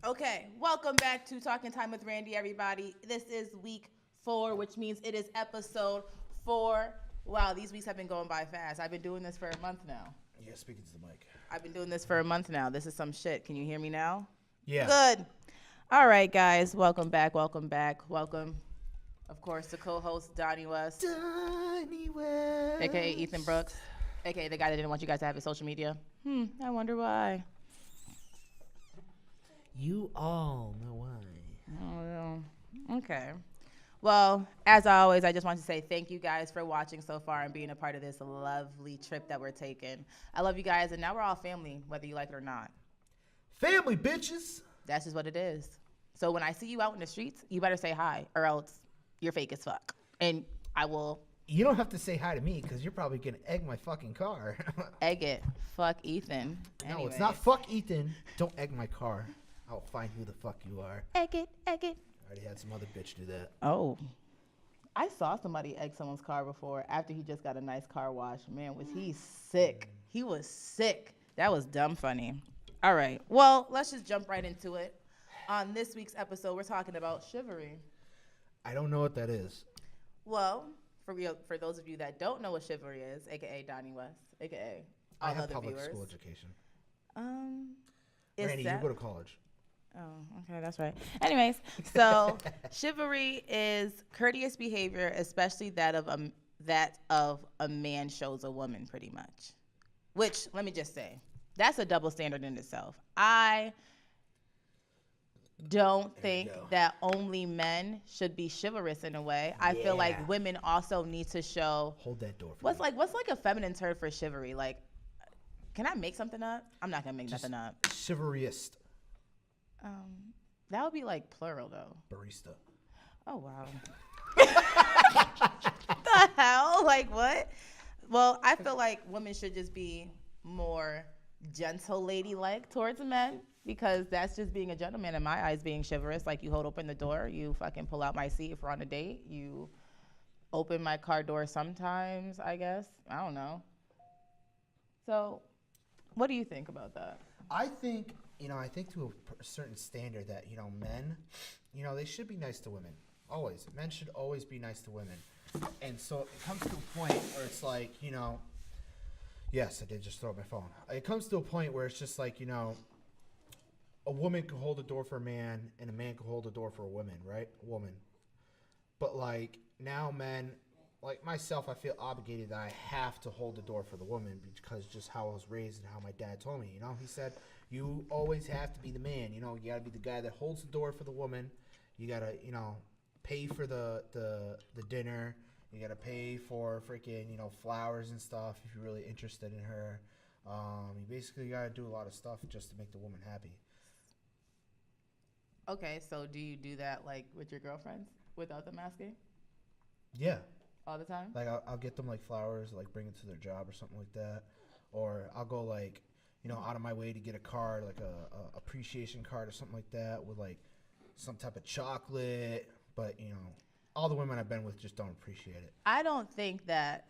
Okay, welcome back to Talking Time with Randi, everybody. This is week 4, which means it is episode 4. Wow, these weeks have been going by fast. I've been doing this for a month now. Yeah, speaking to the mic. I've been doing this for a month now. This is some shit. Can you hear me now? Yeah. Good. All right, guys. Welcome back. Welcome, of course, to co-host Donnie West. Donnie West. A.K.a. Ethan Brooks. A.K.a. the guy that didn't want you guys to have his social media. I wonder why. You all know why. Oh, yeah. Okay. Well, as always, I just want to say thank you guys for watching so far and being a part of this lovely trip that we're taking. I love you guys, and now we're all family, whether you like it or not. Family, bitches. That's just what it is. So when I see you out in the streets, you better say hi, or else you're fake as fuck. And I will... You don't have to say hi to me, because you're probably going to egg my fucking car. Egg it. Fuck Ethan. No, it's not fuck Ethan. Don't egg my car. I'll find who the fuck you are. Egg it. Egg it. I already had some other bitch do that. Oh. I saw somebody egg someone's car before after he just got a nice car wash. Man, was he sick. He was sick. That was dumb funny. All right. Well, let's just jump right into it. On this week's episode, we're talking about chivalry. I don't know what that is. Well, for those of you that don't know what chivalry is, a.k.a. Donnie West, a.k.a. all I have other public viewers. school education. Randy, you go to college. Oh, okay, that's right. Anyways, so chivalry is courteous behavior, especially that of a man shows a woman, pretty much. Which, let me just say, that's a double standard in itself. I don't think that only men should be chivalrous in a way. I feel like women also need to show. Hold that door. What's like a feminine term for chivalry? Like, can I make something up? I'm not gonna make nothing up. Chivalryist. That would be like plural though. Barista. Oh wow. The hell? Like what? Well, I feel like women should just be more gentle, ladylike towards men, because that's just being a gentleman in my eyes, being chivalrous. Like, you hold open the door, you fucking pull out my seat if we're on a date, you open my car door sometimes, I guess. I don't know. So, what do you think about that? I think to a certain standard that, men, they should be nice to women. Always. Men should always be nice to women. And so it comes to a point where it's like, yes, I did just throw my phone. It comes to a point where it's just like, a woman can hold a door for a man and a man can hold a door for a woman, right? A woman. But like now men, like myself, I feel obligated that I have to hold the door for the woman because just how I was raised and how my dad told me, he said, you always have to be the man, you got to be the guy that holds the door for the woman. You got to, pay for the dinner. You got to pay for freaking, flowers and stuff if you're really interested in her. You basically got to do a lot of stuff just to make the woman happy. Okay, so do you do that like with your girlfriends without them asking? Yeah. All the time? Like I'll get them like flowers, like bring it to their job or something like that. Or I'll go like, out of my way to get a card, like a appreciation card or something like that with like some type of chocolate. But, all the women I've been with just don't appreciate it. I don't think that.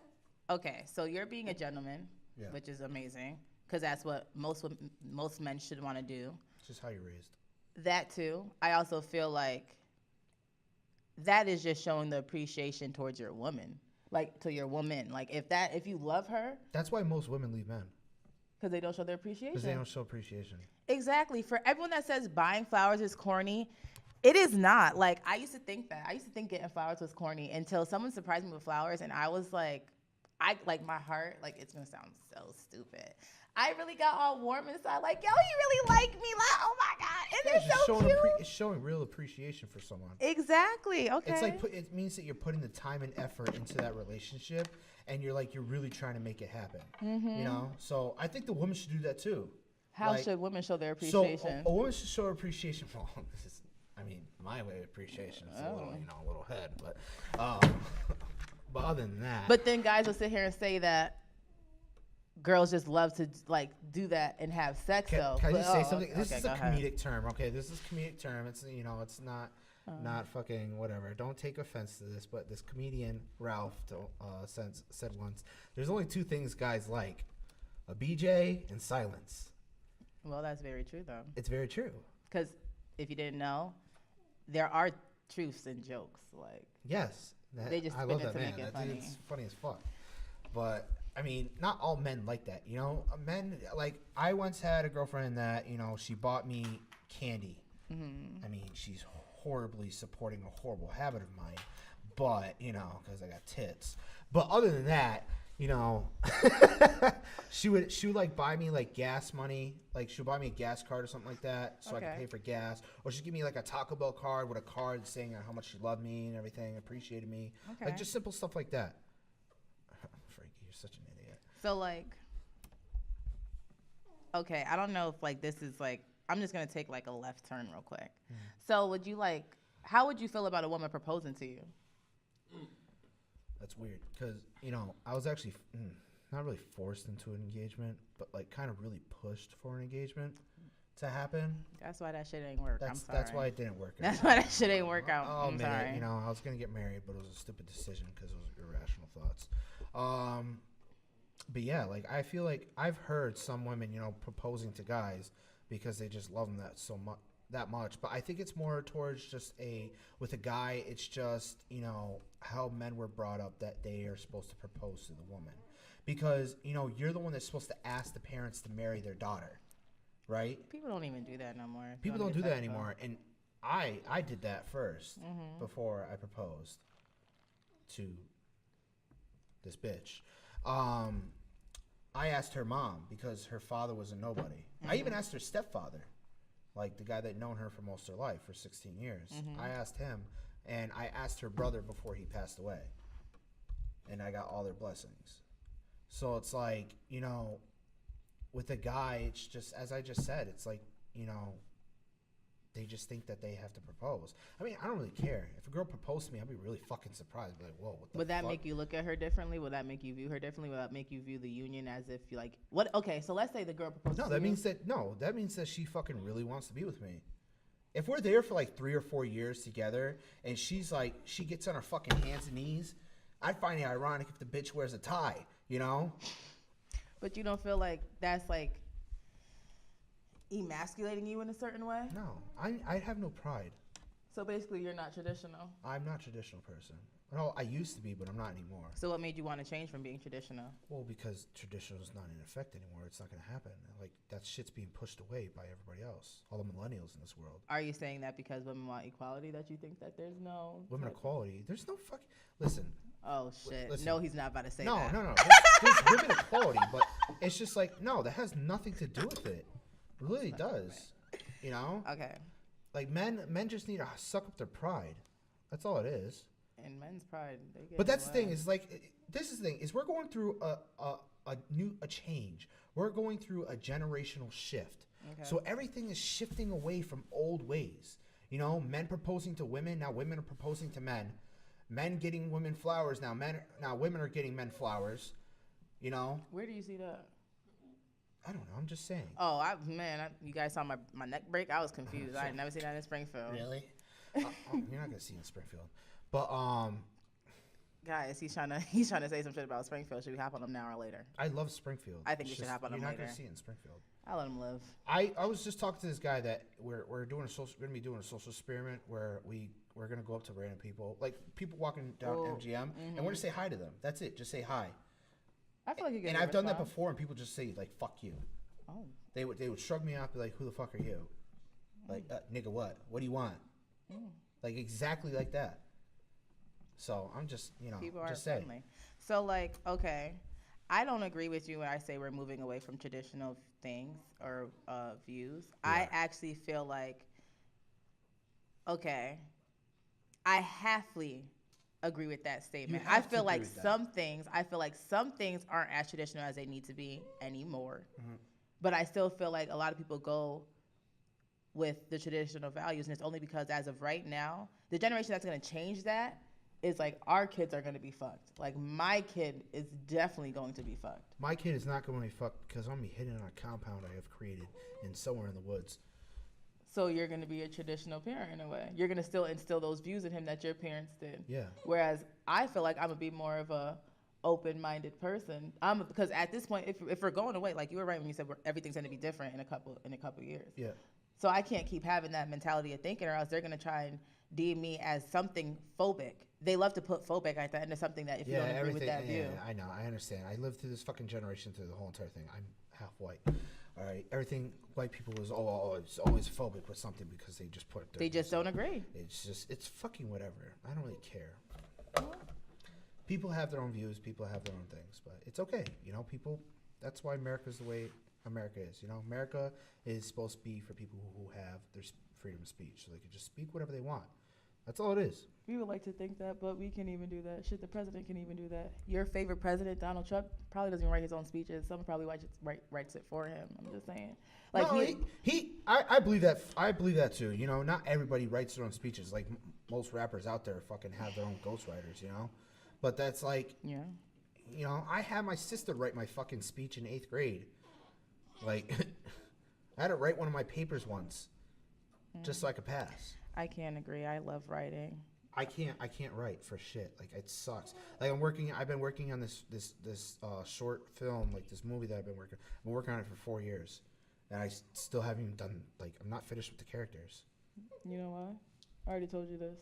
Okay, so you're being a gentleman, which is amazing, because that's what most men should want to do. It's just how you're raised. That too. I also feel like that is just showing the appreciation towards your woman, like to your woman. Like if you love her. That's why most women leave men. Because they don't show their appreciation. Because they don't show appreciation. Exactly. For everyone that says buying flowers is corny, it is not. Like, I used to think that. I used to think getting flowers was corny until someone surprised me with flowers, and I was like, my heart, like, it's going to sound so stupid. I really got all warm inside, like, yo, you really like me. Like, oh, my God. And they're so cute. It's showing real appreciation for someone. Exactly. Okay. It's like, it means that you're putting the time and effort into that relationship, and you're really trying to make it happen. Mm-hmm. So I think the woman should do that, too. How should women show their appreciation? So a woman should show her appreciation. Well, this is, my way of appreciation is a little head, but but other than that. But then guys will sit here and say that girls just love to like do that and have sex. Can I just say something? This is a comedic term, okay? This is a comedic term. It's it's not fucking whatever. Don't take offense to this, but this comedian Ralph said once, "There's only two things guys like: a BJ and silence." Well, that's very true, though. It's very true. Because if you didn't know, there are truths in jokes. Like, Yes. they just I spin love it that to man. make it That funny. dude's funny as fuck. But I mean, not all men like that. You know, men like I once had a girlfriend that she bought me candy. Mm-hmm. I mean, she's horribly supporting a horrible habit of mine, but because I got tits. But other than that, she would like buy me like gas money, like she would buy me a gas card or something like that, so I could pay for gas, or she'd give me like a Taco Bell card with a card saying how much she loved me and everything, appreciated me, like just simple stuff like that. Frankie, you're such an idiot. So like, okay, I don't know if like this is like, I'm just gonna take like a left turn real quick. So would you like, how would you feel about a woman proposing to you? That's weird because I was actually not really forced into an engagement, but like kind of really pushed for an engagement to happen. That's why that shit ain't work. I'm sorry. That's why it didn't work out. That's why that shit ain't work out. I'll I'm admit sorry. it, I was gonna get married, but it was a stupid decision because it was irrational thoughts. But yeah, like I feel like I've heard some women, proposing to guys because they just love them that much. But I think it's more towards just with a guy, it's just, how men were brought up that they are supposed to propose to the woman. Because, you're the one that's supposed to ask the parents to marry their daughter, right? People don't even do that no more. People don't do that anymore. And I did that first before I proposed to this bitch. I asked her mom because her father was a nobody. I even asked her stepfather, like the guy that known her for most of her life for 16 years. I asked him, and I asked her brother before he passed away. And I got all their blessings. So it's like, with a guy, it's just, as I just said, it's like, they just think that they have to propose. I mean, I don't really care. If a girl proposed to me, I'd be really fucking surprised. I'd be like, whoa, what the fuck? Would that make you look at her differently? Would that make you view her differently? Would that make you view the union as if you like, what? Okay, so let's say the girl proposes to you. That means that she fucking really wants to be with me. If we're there for like 3 or 4 years together and she's like, she gets on her fucking hands and knees, I'd find it ironic if the bitch wears a tie, But you don't feel like that's like emasculating you in a certain way? No, I have no pride. So basically you're not traditional. I'm not a traditional person. No, I used to be, but I'm not anymore. So what made you want to change from being traditional? Well, because traditional is not in effect anymore. It's not going to happen. Like, that shit's being pushed away by everybody else. All the millennials in this world. Are you saying that because women want equality that you think that there's no... Women equality? There's no fucking... Listen. Oh, shit. Listen. No, he's not about to say that. No. There's women equality, but it's just like, no, that has nothing to do with it. It really does. Okay. Like, men just need to suck up their pride. That's all it is. And men's pride, they get. But that's the thing, is like, this is the thing, is we're going through a change. We're going through a generational shift. Okay. So everything is shifting away from old ways. Men proposing to women, now women are proposing to men. Men getting women flowers, now women are getting men flowers. Where do you see that? I don't know, I'm just saying. Oh, you guys saw my neck break? I was confused. I had never seen that in Springfield. Really? You're not going to see it in Springfield. But, guys, he's trying to say some shit about Springfield. Should we hop on him now or later? I love Springfield. I think we should hop on him later. You're not going to see it in Springfield. I'll let him live. I was just talking to this guy that we're going to be doing a social experiment where we're going to go up to random people, like people walking down MGM, and we're going to say hi to them. That's it. Just say hi. I feel like you get. And I've done that before, and people just say like "fuck you." Oh. They would shrug me off, be like, "Who the fuck are you?" Like, nigga, what? What do you want? Like exactly like that. So I'm just, people just are friendly. So like, okay, I don't agree with you when I say we're moving away from traditional things or views. Yeah. I actually feel like, okay, I halfly agree with that statement. I feel like some things aren't as traditional as they need to be anymore. Mm-hmm. But I still feel like a lot of people go with the traditional values, and it's only because as of right now, the generation that's going to change that is like our kids are going to be fucked. Like my kid is definitely going to be fucked. My kid is not going to be fucked because I'm going to be hidden on a compound I have created in somewhere in the woods. So you're going to be a traditional parent in a way. You're going to still instill those views in him that your parents did. Yeah. Whereas I feel like I'm going to be more of open-minded person. Because at this point, if we're going away, like you were right when you said everything's going to be different in a couple years. Yeah. So I can't keep having that mentality of thinking, or else they're going to try and deem me as something phobic. They love to put phobic at the end of something that if you don't agree with that view. I know. I understand. I lived through this fucking generation through the whole entire thing. I'm half white. All right. Everything white people is it's always phobic with something because they just put it there. They just don't agree. It's fucking whatever. I don't really care. People have their own views. People have their own things, but it's okay. You know, that's why America's the way America is. You know, America is supposed to be for people who have their freedom of speech, so they can just speak whatever they want. That's all it is. We would like to think that, but we can't even do that. Shit, the president can even do that. Your favorite president, Donald Trump, probably doesn't even write his own speeches. Someone probably writes it for him. I'm just saying. Like no, I believe that. I believe that too. You know, not everybody writes their own speeches. Like most rappers out there, fucking have their own ghostwriters. You know, but that's like, yeah. You know, I had my sister write my fucking speech in 8th grade. Like, I had to write one of my papers once, just so I could pass. I can't agree. I love writing. I can't write for shit. Like, it sucks. Like, I've been working on this short film, like this movie that I've been working on it for 4 years, and I still haven't even done, like, I'm not finished with the characters. You know why? I already told you this.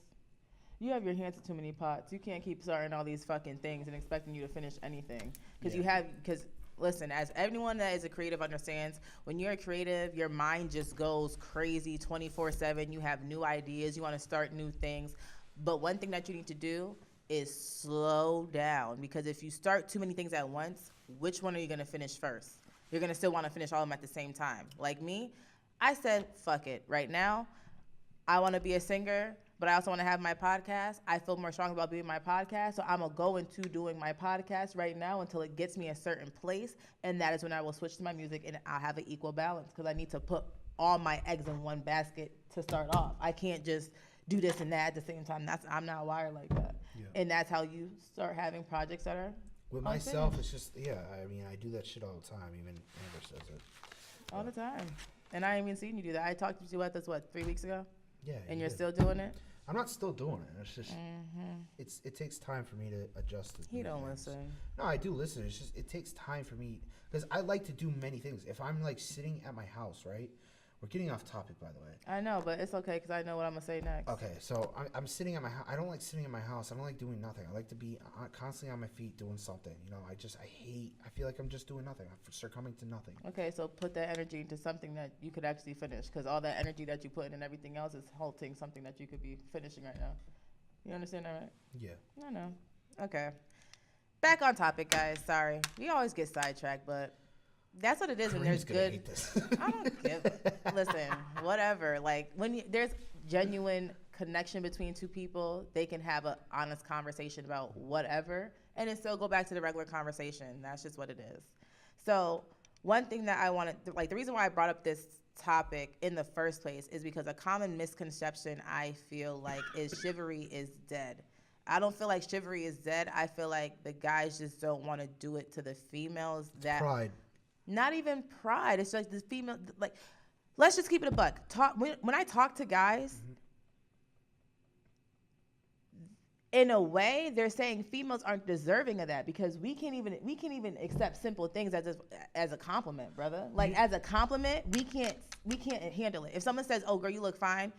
You have your hands in too many pots. You can't keep starting all these fucking things and expecting you to finish anything. Because listen, as everyone that is a creative understands, when you're a creative, your mind just goes crazy 24/7. You have new ideas. You want to start new things. But one thing that you need to do is slow down, because if you start too many things at once, which one are you going to finish first? You're going to still want to finish all of them at the same time. Like me, I said, fuck it. Right now, I want to be a singer, but I also want to have my podcast. I feel more strong about being my podcast, so I'm going to go into doing my podcast right now until it gets me a certain place, and that is when I will switch to my music, and I'll have an equal balance, because I need to put all my eggs in one basket to start off. I can't just do this and that at the same time. I'm not wired like that. Yeah. And that's how you start having projects that are with myself, it's just, I mean, I do that shit all the time. Even Amber says it. All the time. And I ain't even seen you do that. I talked to you about this, 3 weeks ago? Yeah. And you're still doing it? I'm not still doing it. It's just, it takes time for me to adjust to He don't listen. No, I do listen. It's just, it takes time for me, because I like to do many things. If I'm like sitting at my house, right? We're getting off topic, by the way. I know, but it's okay, because I know what I'm going to say next. Okay, so I'm sitting at my house. I don't like sitting at my house. I don't like doing nothing. I like to be constantly on my feet doing something. You know, I feel like I'm just doing nothing. I'm succumbing to nothing. Okay, so put that energy into something that you could actually finish, because all that energy that you put in and everything else is halting something that you could be finishing right now. You understand that, right? Yeah. I know. Okay. Back on topic, guys. Sorry. We always get sidetracked, but that's what it is when there's good. Hate this. I don't give. Listen, whatever. Like when there's genuine connection between two people, they can have an honest conversation about whatever, and then still go back to the regular conversation. That's just what it is. So one thing that I wanted, like the reason why I brought up this topic in the first place is because a common misconception I feel like is chivalry is dead. I don't feel like chivalry is dead. I feel like the guys just don't want to do it to the females. That pride. Not even pride. It's like the female, like, let's just keep it a buck. When I talk to guys, in a way, they're saying females aren't deserving of that, because we can't even accept simple things as a compliment, brother. Like as a compliment, we can't handle it. If someone says, "Oh, girl, you look fine,"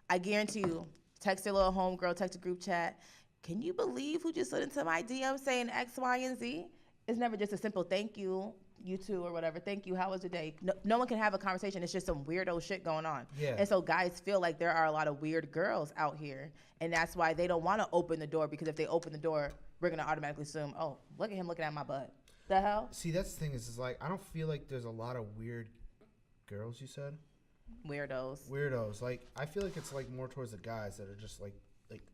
I guarantee you, text your little homegirl, text a group chat. Can you believe who just slid into my DM saying X, Y, and Z? It's never just a simple thank you. You too, or whatever. Thank you. How was your day? No one can have a conversation. It's just some weirdo shit going on. Yeah. And so guys feel like there are a lot of weird girls out here, and that's why they don't want to open the door, because if they open the door, we're gonna automatically assume, oh, look at him looking at my butt. The hell? See, that's the thing is like I don't feel like there's a lot of weird girls. You said weirdos. Like I feel like it's like more towards the guys that are just like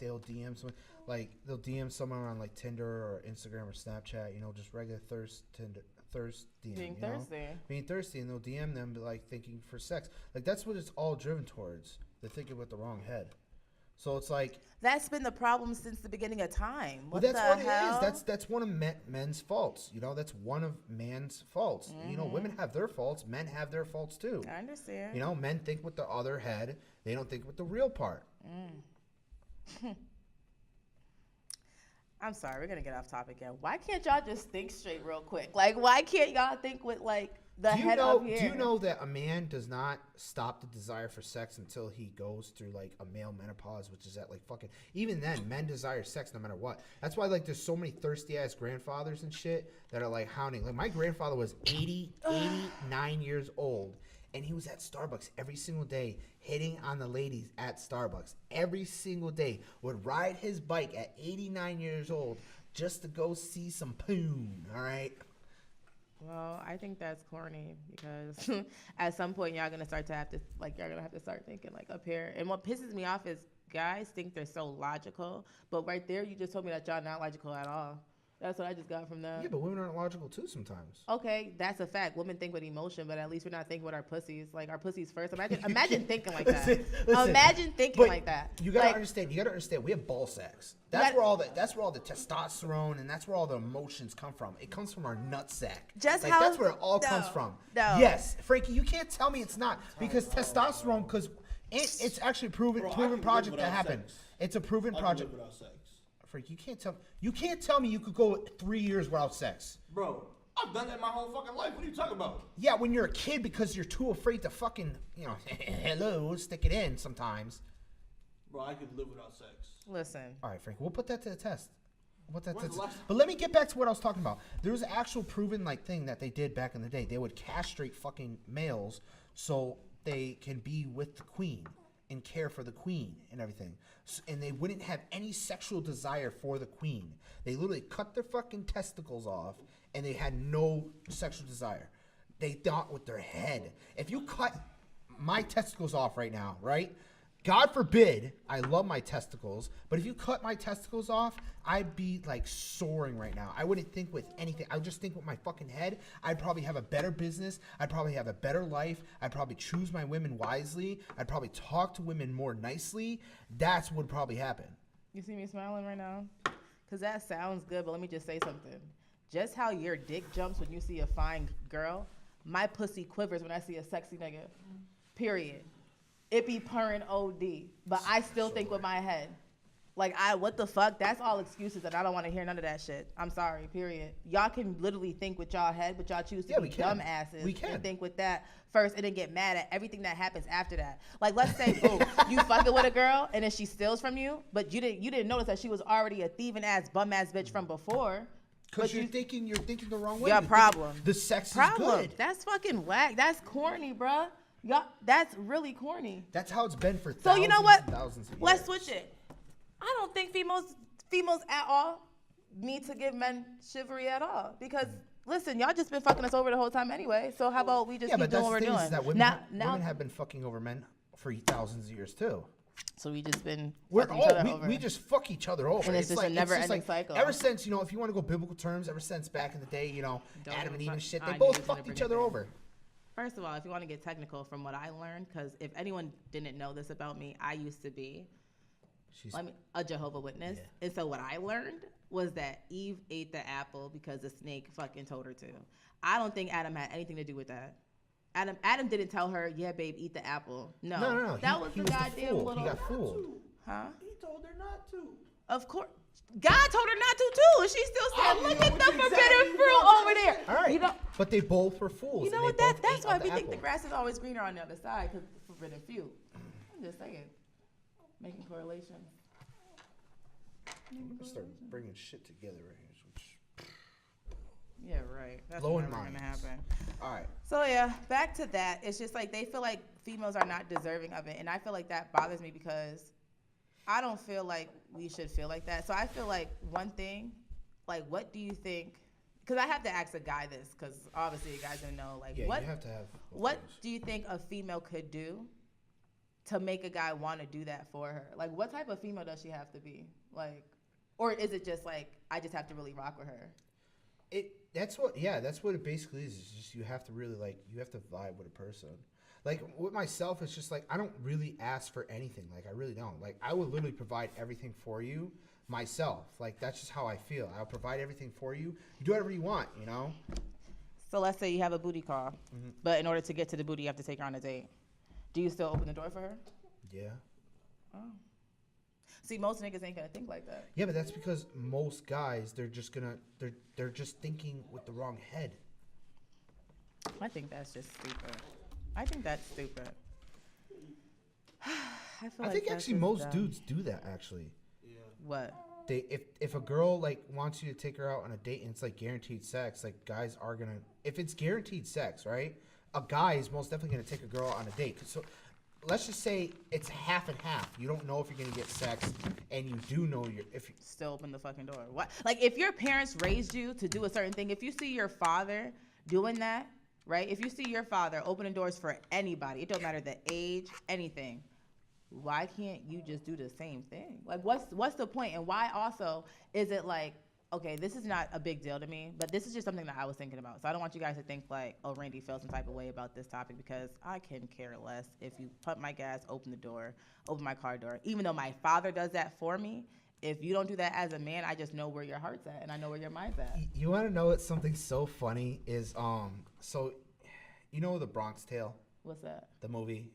they'll DM someone, like they'll DM someone on like Tinder or Instagram or Snapchat. You know, just regular being thirsty, and they'll DM them like thinking for sex. Like that's what it's all driven towards. They're thinking with the wrong head. So it's like that's been the problem since the beginning of time. What that's what hell? It is. That's one of men's faults. You know, that's one of man's faults. You know, women have their faults. Men have their faults too. I understand. You know, men think with the other head. They don't think with the real part. I'm sorry, we're gonna get off topic again. Why can't y'all just think straight real quick? Like, why can't y'all think with like the head up here? Do you know that a man does not stop the desire for sex until he goes through like a male menopause, which is at like fucking, even then, men desire sex no matter what. That's why like there's so many thirsty ass grandfathers and shit that are like hounding. Like my grandfather was 89 years old. And he was at Starbucks every single day, hitting on the ladies at Starbucks. Every single day. Would ride his bike at 89 years old just to go see some poon, all right? Well, I think that's corny because at some point y'all gonna start to have to, like, y'all gonna have to start thinking like up here. And what pisses me off is guys think they're so logical, but right there you just told me that y'all not logical at all. That's what I just got from that. Yeah, but women aren't logical too sometimes. Okay, that's a fact. Women think with emotion, but at least we're not thinking with our pussies. Like our pussies first. Imagine thinking like that. Listen, imagine thinking like that. You gotta like, understand. You gotta understand. We have ball sacks. That's where all the testosterone and that's where all the emotions come from. It comes from our nut sack. Just like, how that's where it all comes from. No. Yes, Frankie, you can't tell me it's not because testosterone. Because it's actually proven project that happened. It's a proven project. Freak, you can't tell me you could go 3 years without sex. Bro, I've done that my whole fucking life. What are you talking about? Yeah, when you're a kid because you're too afraid to fucking, hello, stick it in sometimes. Bro, I could live without sex. Listen. All right, Frank, we'll put that to the test. But let me get back to what I was talking about. There was an actual proven like thing that they did back in the day. They would castrate fucking males so they can be with the queen and care for the queen and everything. And they wouldn't have any sexual desire for the queen. They literally cut their fucking testicles off and they had no sexual desire. They thought with their head. If you cut my testicles off right now, right? God forbid, I love my testicles, but if you cut my testicles off, I'd be like soaring right now. I wouldn't think with anything. I would just think with my fucking head. I'd probably have a better business. I'd probably have a better life. I'd probably choose my women wisely. I'd probably talk to women more nicely. That's what would probably happen. You see me smiling right now? Because that sounds good, but let me just say something. Just how your dick jumps when you see a fine girl, my pussy quivers when I see a sexy nigga. Period. It be purring OD, but I still think with my head. Like, what the fuck? That's all excuses, and I don't want to hear none of that shit. I'm sorry, period. Y'all can literally think with y'all head, but y'all choose to be dumb asses. We can. And think with that first and then get mad at everything that happens after that. Like, let's say, boom, you fucking with a girl, and then she steals from you, but you didn't notice that she was already a thieving ass, bum ass bitch from before. Because you're thinking the wrong way. Yeah, problem. The sex is good. That's fucking whack. That's corny, bruh. Y'all, that's really corny. That's how it's been for thousands. So you know what? Thousands of years. Let's switch it. I don't think females at all need to give men chivalry at all because listen, y'all just been fucking us over the whole time anyway. So how about we just keep doing what we're doing? That women have been fucking over men for thousands of years too. So we just been we just fuck each other over. And it's just like a never-ending cycle. Ever since, if you want to go biblical terms, ever since back in the day, Adam and Eve and shit, they I both fucked each other over. First of all, if you want to get technical from what I learned, because if anyone didn't know this about me, I used to be a Jehovah's Witness. Yeah. And so what I learned was that Eve ate the apple because the snake fucking told her to. I don't think Adam had anything to do with that. Adam didn't tell her, yeah, babe, eat the apple. No. That was the goddamn little... He got fooled. Huh? He told her not to. Of course. God told her not to too, and she still said, "Look at the forbidden fruit over there." All right, but they both were fools. You know what? That's why we think the grass is always greener on the other side because the forbidden fruit. I'm just saying, making correlations. Start bringing shit together right here. Yeah, right. That's blowing never gonna happen. All right. So yeah, back to that. It's just like they feel like females are not deserving of it, and I feel like that bothers me because I don't feel like we should feel like that. So I feel like one thing, like, what do you think? Because I have to ask a guy this, because obviously you guys don't know. Like, what? You have to have. What do you think a female could do to make a guy want to do that for her? Like, what type of female does she have to be? Like, or is it just like I just have to really rock with her? That's what it basically is. It's just you have to really you have to vibe with a person. Like, with myself, it's just, I don't really ask for anything. I really don't. I would literally provide everything for you myself. That's just how I feel. I'll provide everything for you. You do whatever you want, So let's say you have a booty call, but in order to get to the booty, you have to take her on a date. Do you still open the door for her? Yeah. Oh. See, most niggas ain't gonna think like that. Yeah, but that's because most guys, they're just thinking with the wrong head. I think that's just stupid. I think that's stupid. I I think actually most dudes do that actually. Yeah. What? They if a girl like wants you to take her out on a date and it's like guaranteed sex, like guys are gonna, if it's guaranteed sex, right? A guy is most definitely gonna take a girl on a date. So let's just say it's half and half. You don't know if you're gonna get sex, and you do know if you Still open the fucking door. What? Like, if your parents raised you to do a certain thing, if you see your father doing that, right? If you see your father opening doors for anybody, it don't matter the age, anything. Why can't you just do the same thing? Like, what's the point? And why also is it like, okay, this is not a big deal to me, but this is just something that I was thinking about. So I don't want you guys to think like, oh, Randy feels some type of way about this topic, because I can care less if you pump my gas, open the door, open my car door. Even though my father does that for me, if you don't do that as a man, I just know where your heart's at and I know where your mind's at. You want to know what something so funny is? So you know The Bronx Tale, What's that? the movie.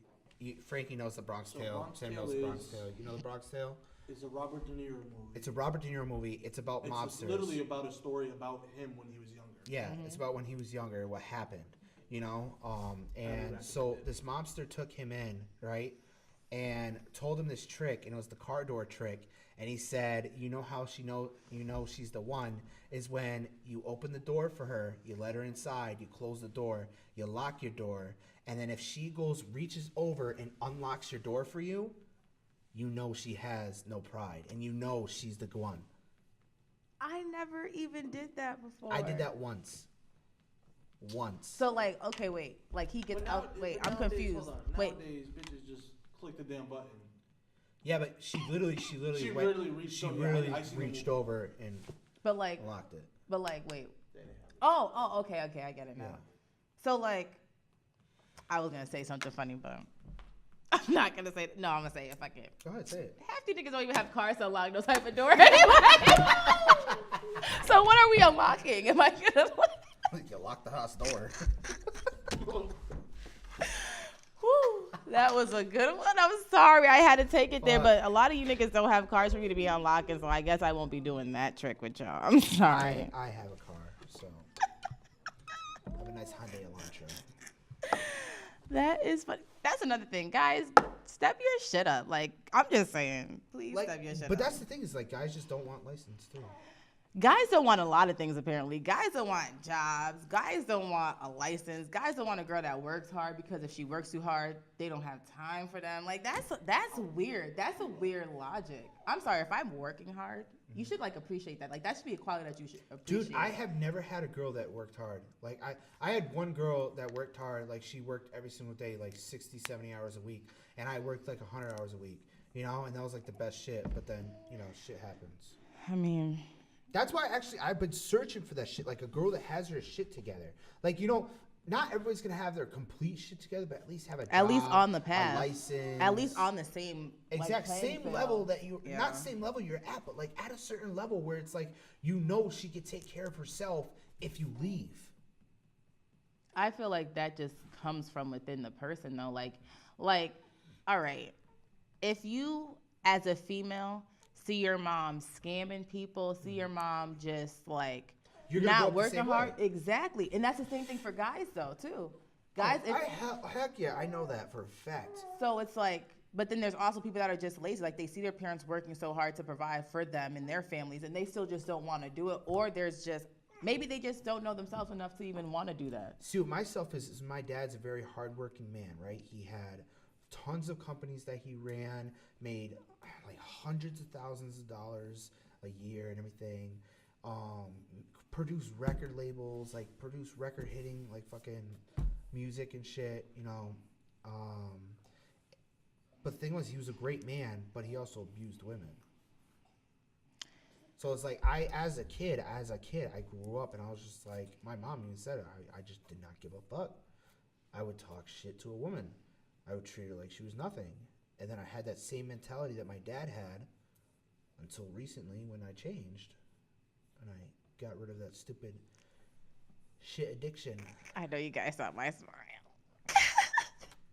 Frankie knows The Bronx So Tale. Bronx Sam Tale knows The Bronx is- Tale. You know The Bronx Tale? It's a Robert De Niro movie. It's a Robert De Niro movie. It's about It's mobsters. literally about a story about him when he was younger. Yeah, it's about when he was younger, what happened, you know? And so this mobster took him in, right? And told him this trick, and it was the car door trick. And he said, you know how she's the one, is when you open the door for her, you let her inside, you close the door, you lock your door, and then if she reaches over and unlocks your door for you, you know she has no pride, and you know she's the one. I never even did that before. I did that once. So like, okay, wait, like he gets out. Wait, I'm confused. Wait, Nowadays, bitches just click the damn button. Yeah, but she literally reached over and but like, locked it. but like, wait. Oh, okay, I get it now. Yeah. So like, I was gonna say something funny, but I'm not gonna say it. No, I'm gonna say it if I can. Go ahead, say it. Half these niggas don't even have cars to unlock no type of door anyway. So what are we unlocking? Am I gonna? You locked the house door. Whew, that was a good one. I'm sorry I had to take it there, but a lot of you niggas don't have cars for me to be unlocking, so I guess I won't be doing that trick with y'all. I'm sorry. I have a car, so I have a nice Hyundai Elantra. That is funny. That's another thing, guys. Step your shit up. Like, I'm just saying, please step your shit up. But that's the thing is, like, guys just don't want license too. Guys don't want a lot of things, apparently. Guys don't want jobs. Guys don't want a license. Guys don't want a girl that works hard, because if she works too hard, they don't have time for them. Like, that's weird. That's a weird logic. I'm sorry, if I'm working hard, you should, like, appreciate that. Like, that should be a quality that you should appreciate. Dude, I have never had a girl that worked hard. Like, I had one girl that worked hard. Like, she worked every single day, like 60, 70 hours a week. And I worked, like, 100 hours a week, you know? And that was, like, the best shit. But then, you know, shit happens. I mean... That's why actually I've been searching for that shit, like a girl that has her shit together. Like, you know, not everybody's gonna have their complete shit together, but at least have a job, at least on the path, a license, at least on the same exact like, same field. level that you Yeah. not same level you're at, but like at a certain level where it's like, you know, she could take care of herself if you leave. I feel like that just comes from within the person though. Like, all right, if you as a female see your mom scamming people, see your mom just like You're gonna go not up the working same hard. way. Exactly. And that's the same thing for guys though, too. Guys, Heck yeah, I know that for a fact. so it's like, but then there's also people that are just lazy. Like, they see their parents working so hard to provide for them and their families, and they still just don't want to do it. Or there's just, maybe they just don't know themselves enough to even want to do that. See, what myself is my dad's a very hardworking man, right? He had tons of companies that he ran, made like hundreds of thousands of dollars a year and everything. Produced record labels, like produced record hitting, like fucking music and shit, you know. But the thing was, he was a great man, but he also abused women. So it's like as a kid, I grew up and I was just like, my mom even said it, I just did not give a fuck. I would talk shit to a woman. I would treat her like she was nothing. And then I had that same mentality that my dad had until recently when I changed. And I got rid of that stupid shit addiction. I know you guys saw my smile.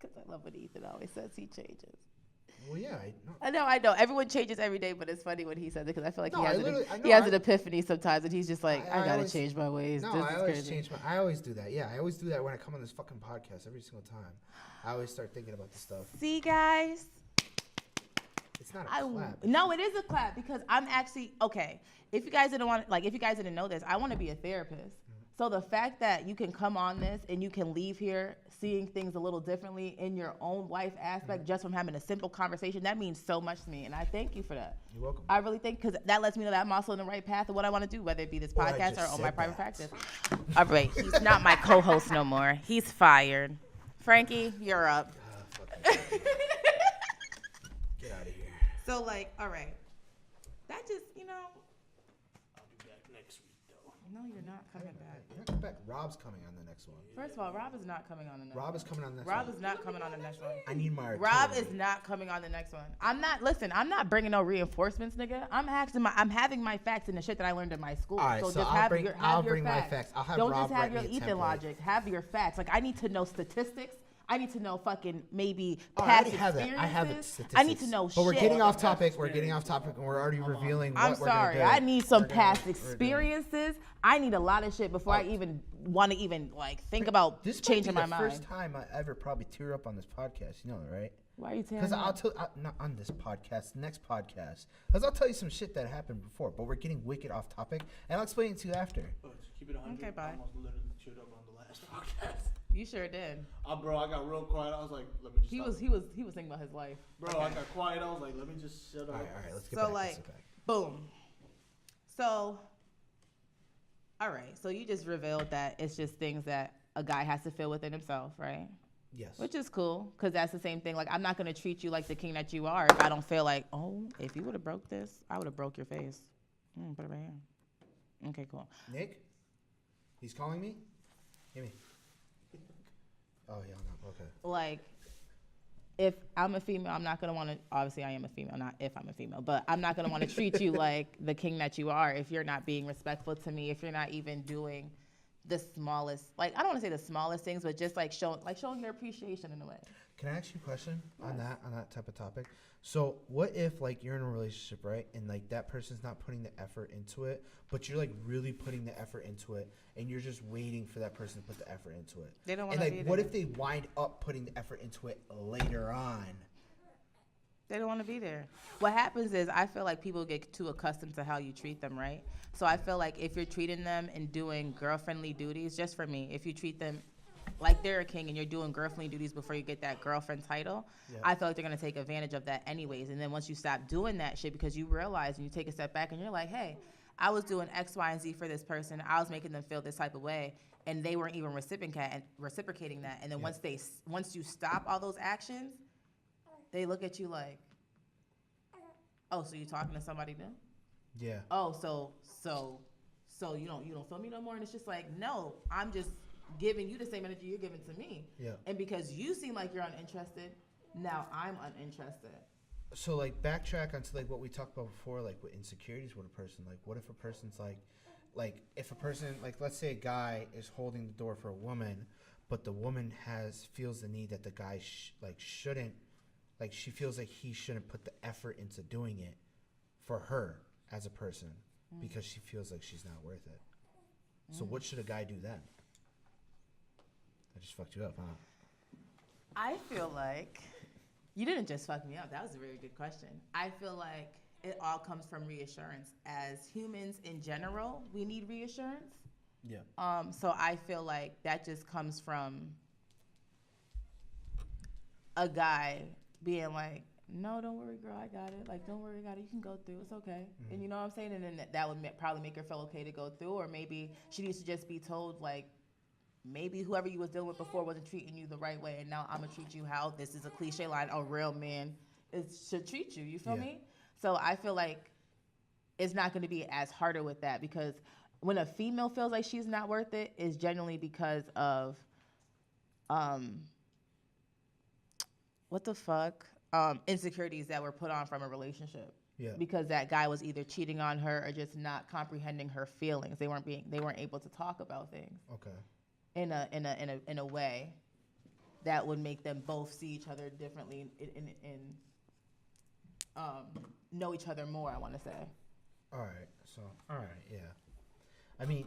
Because I love what Ethan always says he changes. Well, yeah. I know. Everyone changes every day, but it's funny when he says it because I feel like No, he has an epiphany sometimes, and he's just like, I gotta always, change my ways. No, This I is always crazy. change my. I always do that. Yeah, I always do that when I come on this fucking podcast every single time. I always start thinking about this stuff. See, guys. It's not a clap. No, it is a clap because I'm actually okay. If you guys didn't know this, I want to be a therapist. So the fact that you can come on this and you can leave here seeing things a little differently in your own life aspect just from having a simple conversation, that means so much to me. And I thank you for that. You're welcome. I really think because that lets me know that I'm also in the right path of what I want to do, whether it be this podcast or on my private practice. All right, he's not my co-host no more. He's fired. Frankie, you're up. Get out of here. So all right, that just I'll be back next week, though. no, you're not coming back. You're not coming back. Rob's coming on the next one. First of all, Rob is not coming on the next one. Rob is coming on the next Rob one. is not coming on the next one. I need my Rob artillery. is not coming on the next one. I'm not bringing no reinforcements, nigga. I'm having my facts and the shit that I learned in my school. All right, so I'll bring my facts. I'll have Don't Rob just have write your me a Ethan template. logic. Have your facts. I need to know statistics. I need to know fucking maybe Oh, I past already have that. experiences. I have it. Statistics. I need to know But we're shit. getting off topic. We're getting off topic, and we're already revealing what I'm we're sorry. gonna do. I need some We're gonna- past we're doing- experiences. I need a lot of shit before I even want to think about This changing my might be the mind. first time I ever probably tear up on this podcast. You know that, right? Why are you tearing Because up? I'll tell not on this podcast, next podcast. Because I'll tell you some shit that happened before, but we're getting wicked off topic, and I'll explain it to you after. Just keep it 100. Okay, bye. I almost literally chewed up on the last podcast. You sure did. Bro, I got real quiet. I was like, let me just. He stop. was thinking about his life. Bro, I got quiet. I was like, let me just shut up. All right, let's get So back. Let's get back. boom. So, all right. So you just revealed that it's just things that a guy has to feel within himself, right? Yes. Which is cool, because that's the same thing. Like, I'm not going to treat you like the king that you are if I don't feel like, oh, if you would have broke this, I would have broke your face. Put it right here. Okay, cool. Nick, he's calling me. Give me. Oh yeah, no, okay. Like, if I'm a female, I'm not going to want to, obviously I am a female, not if I'm a female, but I'm not going to want to treat you like the king that you are if you're not being respectful to me, if you're not even doing the smallest, I don't want to say the smallest things, but just showing your appreciation in a way. Can I ask you a question on that type of topic? So what if you're in a relationship, right, and that person's not putting the effort into it, but you're really putting the effort into it, and you're just waiting for that person to put the effort into it? They don't want to And be what there. if they wind up putting the effort into it later on? They don't want to be there. What happens is I feel like people get too accustomed to how you treat them, right? So I feel like if you're treating them and doing girlfriendly duties, just for me, if you treat them like they're a king and you're doing girlfriendly duties before you get that girlfriend title, I feel like they're going to take advantage of that anyways. And then once you stop doing that shit because you realize and you take a step back and you're like, hey, I was doing X, Y, and Z for this person. I was making them feel this type of way. And they weren't even reciprocating that. And then once you stop all those actions, they look at you like, oh, so you talking to somebody new? Yeah. Oh, so you don't feel me no more? And it's just like, no, I'm just giving you the same energy you're giving to me. Yeah. And because you seem like you're uninterested, now I'm uninterested. So backtrack onto what we talked about before, with insecurities with a person. What if a person's if a person let's say a guy is holding the door for a woman, but the woman feels the need that the guy shouldn't, she feels like he shouldn't put the effort into doing it for her as a person because she feels like she's not worth it. So what should a guy do then? I just fucked you up, huh? I feel like you didn't just fuck me up. That was a very good question. I feel like it all comes from reassurance. As humans in general, we need reassurance. Yeah. So I feel like that just comes from a guy being like, no, don't worry, girl, I got it. Don't worry, I got it. You can go through. It's okay. And you know what I'm saying? And then that would probably make her feel okay to go through. Or maybe she needs to just be told, maybe whoever you was dealing with before wasn't treating you the right way. And now I'm going to treat you how, this is a cliche line, a real man should treat you. You feel me? So I feel like it's not going to be as harder with that, because when a female feels like she's not worth it, it's generally because of, insecurities that were put on from a relationship. Yeah. Because that guy was either cheating on her or just not comprehending her feelings. They weren't able to talk about things. Okay. In a way that would make them both see each other differently know each other more, I want to say. All right. So, all right. Yeah. I mean,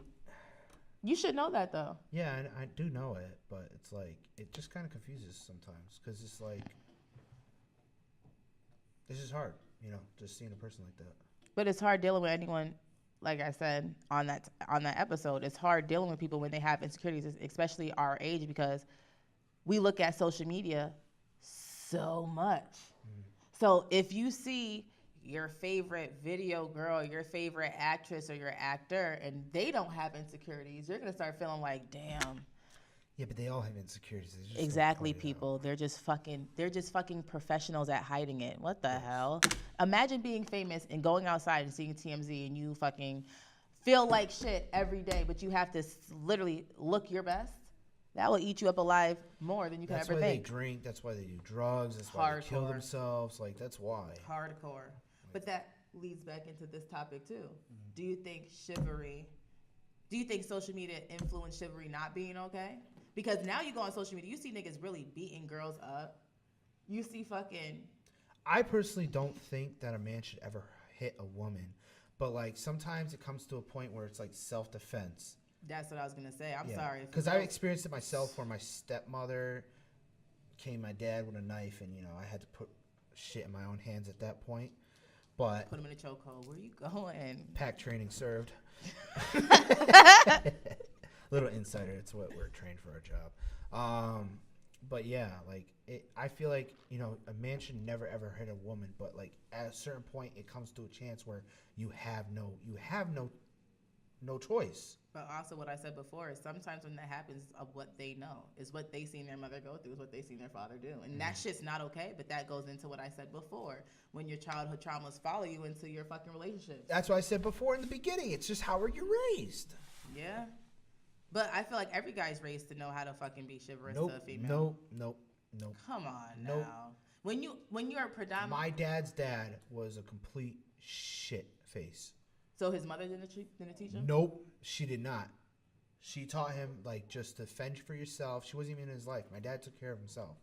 You should know that, though. yeah, I do know it, but it's like, it just kind of confuses sometimes because it's like, it's just hard, just seeing a person like that. But it's hard dealing with anyone, like I said on that episode. It's hard dealing with people when they have insecurities, especially our age, because we look at social media so much. So if you see your favorite video girl, your favorite actress, or your actor, and they don't have insecurities, you're gonna start feeling like, damn. Yeah, but they all have insecurities. They just Exactly, don't point it people. They're just fucking professionals at hiding it. What the hell? Imagine being famous and going outside and seeing TMZ and you fucking feel like shit every day, but you have to literally look your best. That will eat you up alive more than you can That's ever why think. they drink. That's why they do drugs. That's why they kill Hardcore. themselves. Like, that's why. Hardcore. But that leads back into this topic too. Do you think social media influenced chivalry not being okay? Because now you go on social media, you see niggas really beating girls up. You see fucking... I personally don't think that a man should ever hit a woman. But, like, sometimes it comes to a point where it's, like, self-defense. That's what I was going to say. I'm sorry. Because I've experienced it myself where my stepmother came my dad with a knife and, I had to put shit in my own hands at that point. But... Put him in a chokehold. Where you going? Pack training served. Little insider. It's what we're trained for our job. But yeah, like I feel like a man should never ever hit a woman. But like at a certain point, it comes to a chance where you have no choice. But also, what I said before is sometimes when that happens, of what they know is what they seen their mother go through, is what they seen their father do, and that shit's not okay. But that goes into what I said before: when your childhood traumas follow you into your fucking relationships. That's what I said before in the beginning. It's just how you're raised. Yeah. But I feel like every guy's raised to know how to fucking be chivalrous to a female. Nope. Come on Nope. now. When you are predominant. My dad's dad was a complete shit face. So his mother didn't teach him? Nope, she did not. She taught him like just to fend for yourself. She wasn't even in his life. My dad took care of himself.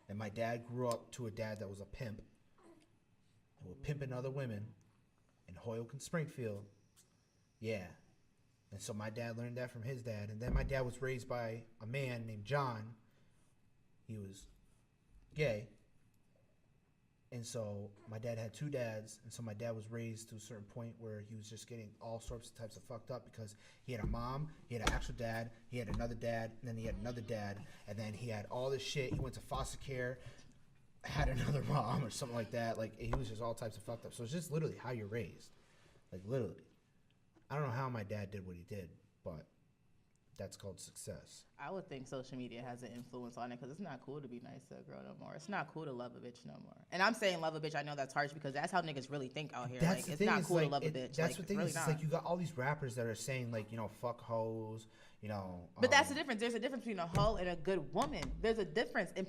And my dad grew up to a dad that was a pimp. Who was pimping other women in Hoyoke and Springfield. Yeah. And so my dad learned that from his dad. And then my dad was raised by a man named John. He was gay. And so my dad had two dads. And so my dad was raised to a certain point where he was just getting all sorts of types of fucked up because he had a mom, he had an actual dad, he had another dad, and then he had another dad. And then he had all this shit. He went to foster care, had another mom or something like that. Like, he was just all types of fucked up. So it's just literally how you're raised. Like, literally. I don't know how my dad did what he did, but that's called success. I would think social media has an influence on it because it's not cool to be nice to a girl no more. It's not cool to love a bitch no more. And I'm saying love a bitch. I know that's harsh because that's how niggas really think out here. That's like, the it's thing not is, cool like, to love a bitch. That's like, the thing really is, not. it's like you got all these rappers that are saying like, fuck hoes, But that's the difference. There's a difference between a hoe and a good woman. There's a difference, and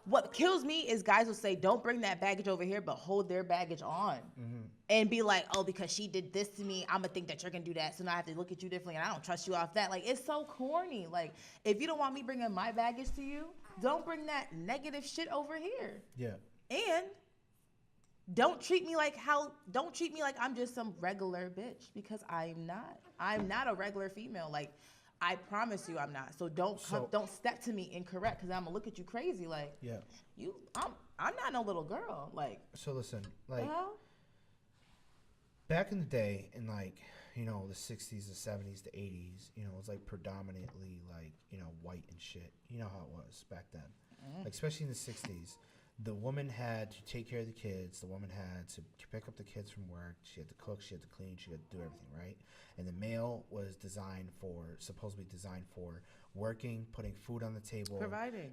what kills me is guys will say, don't bring that baggage over here, but hold their baggage on. Mm-hmm. And be like, oh, because she did this to me, I'm going to think that you're going to do that, so now I have to look at you differently, and I don't trust you off that. Like, it's so corny. Like, if you don't want me bringing my baggage to you, don't bring that negative shit over here. Yeah. And don't treat me like I'm just some regular bitch, because I'm not. I'm not a regular female. Like, I promise you I'm not. So don't step to me incorrect, because I'm gonna look at you crazy. Like, I'm not no little girl. Like, so listen, like, back in the day, in like, the 60s, the 70s, the 80s, it was like predominantly like, white and shit. You know how it was back then. Like, especially in the 60s. The woman had to take care of the kids. The woman had to pick up the kids from work. She had to cook. She had to clean. She had to do everything, right? And the male was supposedly designed for working, putting food on the table,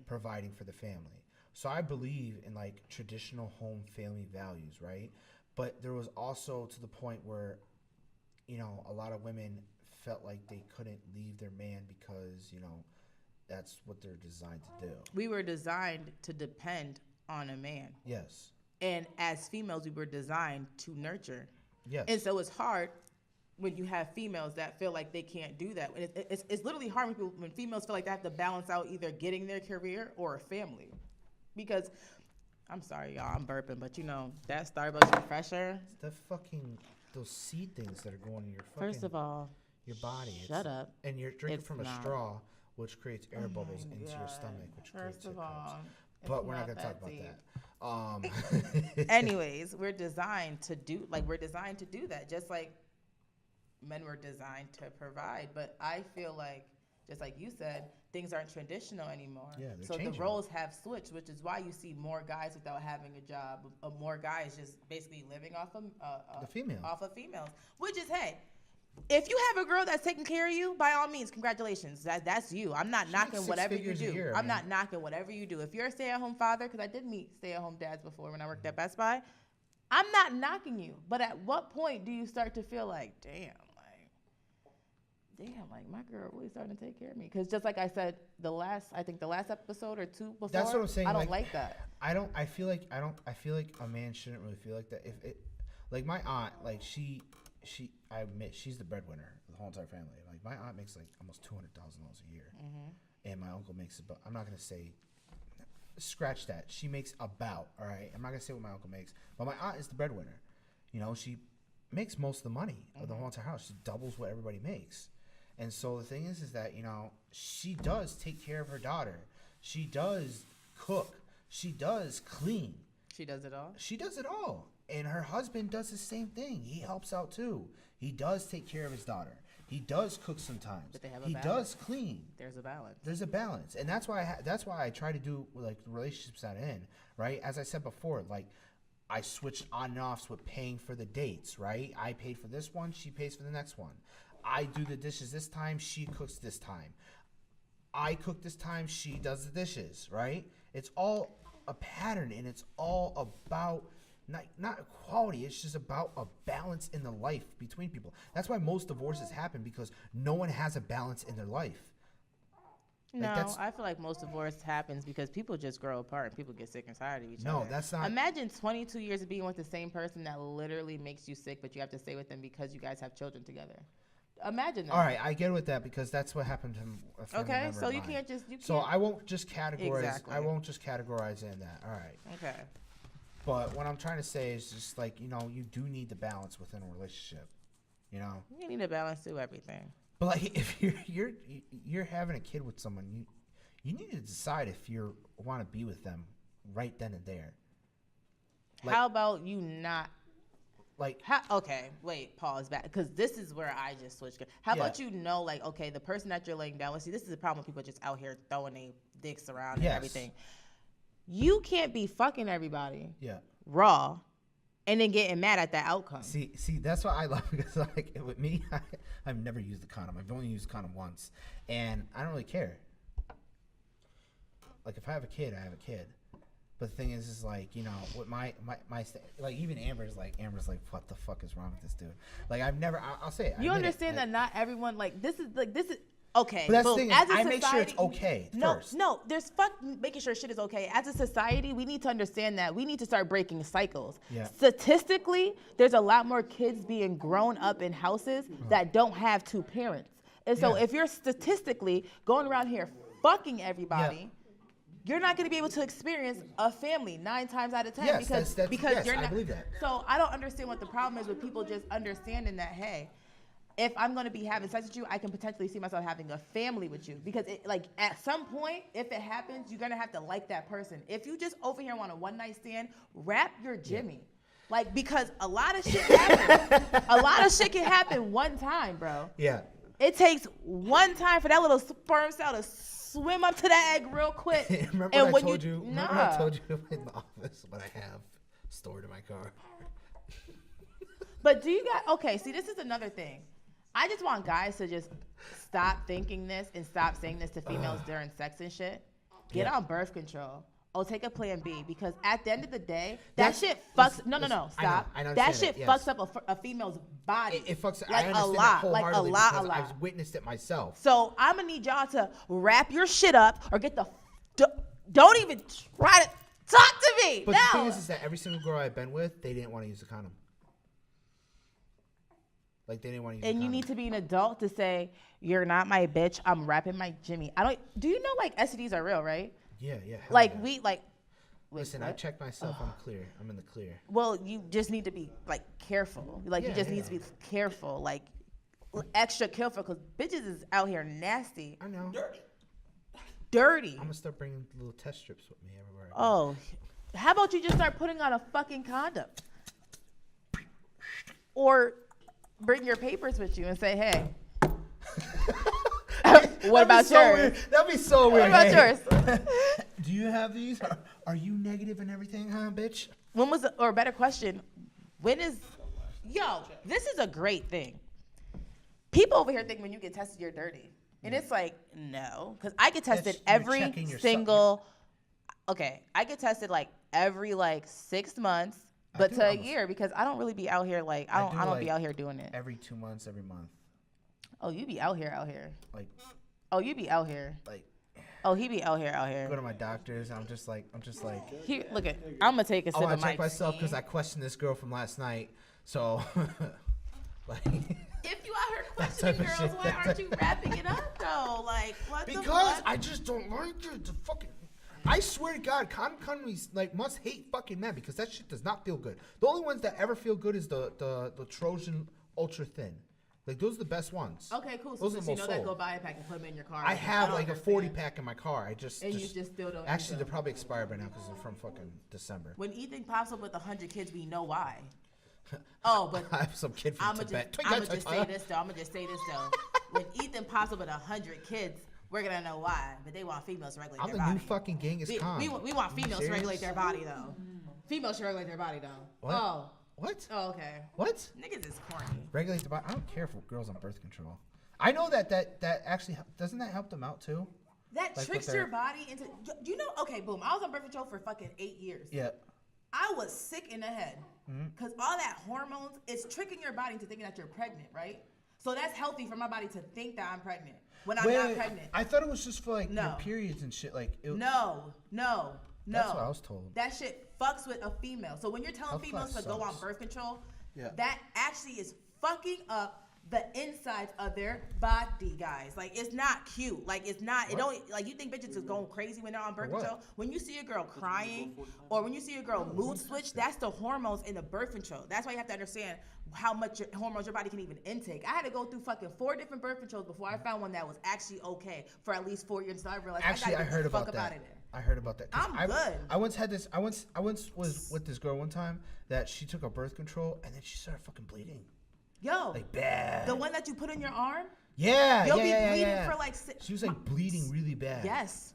providing for the family. So I believe in like traditional home family values, right? But there was also to the point where, a lot of women felt like they couldn't leave their man because, that's what they're designed to do. We were designed to depend on a man. Yes. And as females, we were designed to nurture. Yes. And so it's hard when you have females that feel like they can't do that. It's literally hard when females feel like they have to balance out either getting their career or a family. Because I'm sorry, y'all. I'm burping, but you know that Starbucks refresher. It's the fucking those seed things that are going in your fucking First of all, your body. shut up. And you're drinking It's from a not. straw, which creates air Oh bubbles my into your God. stomach, which First creates of hiccups. all, But it's we're not gonna talk about deep. that. Anyways, we're designed to do that, just like men were designed to provide. But I feel like, just like you said, things aren't traditional anymore. Yeah, they're so changing. the roles have switched, which is why you see more guys without having a job, more guys just basically living off of The female. off of females. Which is, hey, if you have a girl that's taking care of you, by all means, congratulations. That's you. I'm not She knocking makes 6 whatever you figures a do. year, I'm man. not knocking whatever you do. If you're a stay-at-home father, because I did meet stay-at-home dads before when I worked at Best Buy, I'm not knocking you. But at what point do you start to feel like, damn, my girl really starting to take care of me? Because just like I said, the last episode or two before, That's what I'm saying. I don't like that. I feel like a man shouldn't really feel like that. If it, like my aunt, like I admit she's the breadwinner of the whole entire family. Like my aunt makes like almost $200,000 a year, and my uncle makes about. I'm not gonna say. Scratch that. She makes about. All right. I'm not gonna say what my uncle makes, but my aunt is the breadwinner. You know, she makes most of the money of the whole entire house. She doubles what everybody makes. And so the thing is that, you know, she does take care of her daughter. She does cook. She does clean. She does it all. She does it all. And her husband does the same thing. He helps out too. He does take care of his daughter. He does cook sometimes. But they have a he balance. does clean. There's a balance. There's a balance, and that's why I try to do like the relationships that I'm in, right? As I said before, like I switched on and offs with paying for the dates, right? I paid for this one, she pays for the next one. I do the dishes this time, she cooks this time. I cook this time, she does the dishes, right? It's all a pattern, and it's all about not equality. It's just about a balance in the life between people. That's why most divorces happen, because no one has a balance in their life. No, that's- I feel like most divorce happens because people just grow apart and people get sick and tired of each No, other. that's not- Imagine 22 years of being with the same person that literally makes you sick, but you have to stay with them because you guys have children together. Imagine that. All right, I get with that, because that's what happened to a family Okay, member so of you mine. can't just you can't. So I won't just categorize. Exactly. I won't just categorize in that. All right. Okay. But what I'm trying to say is just like, you know, you do need the balance within a relationship. You know. You need a balance to everything. But like, if you're having a kid with someone, you need to decide if you want to be with them right then and there. Like- How about you not? Like, Okay, wait, pause back, because this is where I just switched. How about you know, like, okay, the person that you're laying down with, see, this is the problem with people just out here throwing their dicks around and Yes. everything. You can't be fucking everybody yeah. raw and then getting mad at that outcome. See, that's what I love, because like with me, I've never used the condom. I've only used condom once, and I don't really care. Like if I have a kid, I have a kid. But the thing is like, you know, with my like even Amber's like, what the fuck is wrong with this dude? Like I've never, I'll say it. You I admit understand it. that not everyone, like, this is okay. But that's the boom. thing is, As a I make sure it's society- okay No, first. no, there's making sure shit is okay. As a society, we need to understand that we need to start breaking cycles. Yeah. Statistically, there's a lot more kids being grown up in houses that don't have two parents. And so Yeah. if you're statistically going around here fucking everybody, you're not going to be able to experience a family 9 times out of 10 Yes, because yes, you're I not. believe that. So I don't understand what the problem is with people just understanding that, hey, if I'm going to be having sex with you, I can potentially see myself having a family with you, because like at some point, if it happens, you're going to have to like that person. If you just over here want a one night stand, wrap your Jimmy. Like, because a lot of shit happens. A lot of shit can happen one time, bro. Yeah. It takes one time for that little sperm cell to swim up to that egg real quick. Remember and when when I told you? Remember I told you in the office what I have stored in my car? But do you guys, okay, see, this is another thing. I just want guys to just stop thinking this and stop saying this to females during sex and shit. Get Yeah. on birth control. Oh, take a plan B, because at the end of the day, That's- that shit fucks. listen, No, listen, stop. I know, that understand shit it, fucks yes. up a female's body. It fucks. Like I a understand that lot, like a wholeheartedly lot, because a lot. I've witnessed it myself. So I'm gonna need y'all to wrap your shit up or get the. Don't even try to talk to me. But no. the thing is that every single girl I've been with, they didn't want to use the condom. Like they didn't want to use the And condom. you need to be an adult to say, you're not my bitch, I'm wrapping my Jimmy. Do you know like STDs are real, right? Yeah, yeah. hell Like yeah. Listen, I checked myself. I'm clear. I'm in the clear. Well, you just need to be like careful. Like you just need to be careful, like extra careful, because bitches is out here nasty. I know. Dirty. I'm gonna start bringing little test strips with me everywhere. Oh, how about you just start putting on a fucking condom? Or bring your papers with you and say, hey. What about yours? That'd be so weird. What about yours? Do you have these? Are you negative and everything, huh, bitch? When was, or better question, when is, yo, this is a great thing. People over here think when you get tested, you're dirty. And it's like, no. Because I get tested every single, I get tested like every like 6 months, but to a year, because I don't really be out here like, I don't be out here doing it. Every 2 months, every month. Oh, you be out here. Like. Oh, you be out here. Like. Oh, he be out here. Go to my doctors. I'm just like. Look at. I'm gonna take a sip of my. I check myself because I questioned this girl from last night. So, like. If you out here questioning girls, why aren't you wrapping it up though? Like, what the fuck? Because I just don't like it. The fucking. I swear to God, condom companies like must hate fucking men because that shit does not feel good. The only ones that ever feel good is the Trojan Ultra Thin. Like, those are the best ones. Okay, cool. So those since you know that, go buy a pack and put them in your car. I have like a 40 pack in my car. I just. And you just still don't. Actually, they're probably expired by now because they're from fucking December. When Ethan pops up with 100 kids, we know why. Oh, but I have some kid from Tibet. I'm gonna just say this though. When Ethan pops up with 100 kids, we're gonna know why. But they want females to regulate their body. I'm the new fucking Genghis Khan. We want females to regulate their body though. Females should regulate their body though. What? Oh. What? Oh, okay. What? Niggas is corny. Regulate the body. I don't care for girls on birth control. I know that actually doesn't that help them out too? That like tricks your body into. You know? Okay, boom. I was on birth control for fucking 8 years. Yeah. I was sick in the head because all that hormones is tricking your body into thinking that you're pregnant, right? So that's healthy for my body to think that I'm pregnant when I'm not pregnant. I thought it was just for like your periods and shit. Like no. That's what I was told. That shit fucks with a female. So when you're telling females to go on birth control, that actually is fucking up the insides of their body, guys. Like, it's not cute. Like, it's not. It don't. Like, you think bitches is going crazy when they're on birth control? When you see a girl crying, or when you see a girl mood switch, that's the hormones in the birth control. That's why you have to understand how much hormones your body can even intake. I had to go through fucking 4 different birth controls before I found one that was actually okay for at least 4 years. So I realized I heard about that. I heard about that. I'm good. I once had this. I once was with this girl one time that she took a birth control and then she started fucking bleeding. Yo, like bad. The one that you put in your arm? Yeah, You'll be bleeding for like she was like bleeding really bad. Yes.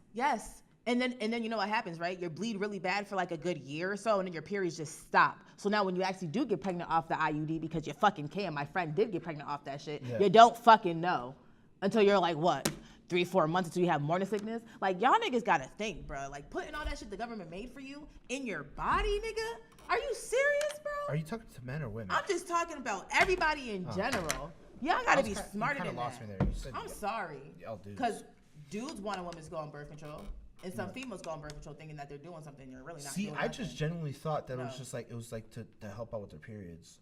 And then you know what happens, right? You bleed really bad for like a good year or so, and then your periods just stop. So now when you actually do get pregnant off the IUD, because you fucking can, my friend did get pregnant off that shit, you don't fucking know until you're like, what, 3-4 months until you have morning sickness? Like, y'all niggas gotta think, bro. Like, putting all that shit the government made for you in your body, nigga? Are you serious, bro? Are you talking to men or women? I'm just talking about everybody in general. Y'all gotta be smarter than that. Lost me there. You said I'm sorry. Because dudes want a woman to go on birth control. And some females go on birth control thinking that they're doing something you're really not doing. See, I just genuinely thought that it was just like to help out with their periods.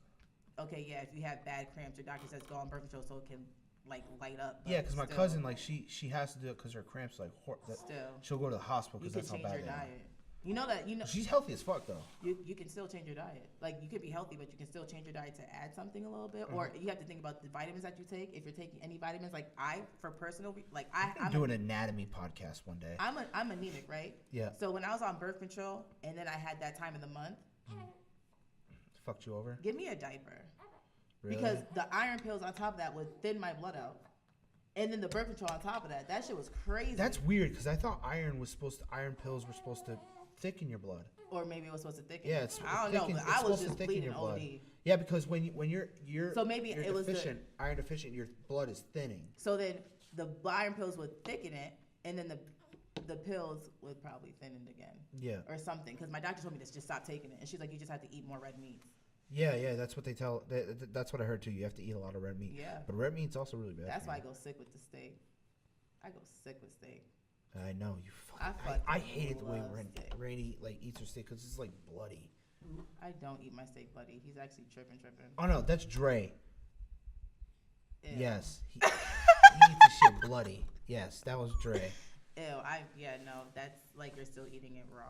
Okay, yeah, if you have bad cramps, your doctor says go on birth control so it can like light up. Yeah, because my cousin, like she has to do it because her cramps like she'll go to the hospital because that's how bad they are. You know that she's healthy as fuck though. You can still change your diet. Like, you could be healthy, but you can still change your diet to add something a little bit. Or you have to think about the vitamins that you take. If you're taking any vitamins, like I'm doing an anatomy podcast one day. I'm anemic, right? Yeah. So when I was on birth control and then I had that time in the month, fucked you over. Give me a diaper. Really? Because the iron pills on top of that would thin my blood out. And then the birth control on top of that shit was crazy. That's weird because I thought iron pills were supposed to thicken your blood. Or maybe it was supposed to thicken. Yeah, I don't know, but I was just bleeding OD. Yeah, because when you're so maybe it was iron deficient, your blood is thinning. So then the iron pills would thicken it, and then the pills would probably thin it again. Yeah. Or something, because my doctor told me to just stop taking it, and she's like, you just have to eat more red meat. Yeah, that's what they tell. That's what I heard too. You have to eat a lot of red meat. Yeah. But red meat's also really bad. That's why I go sick with the steak. I know you. I hated the way Randy like eats her steak because it's like bloody. I don't eat my steak bloody. He's actually tripping. Oh no, that's Dre. Ew. Yes, he eats the shit bloody. Yes, that was Dre. Ew, no, that's like you're still eating it raw.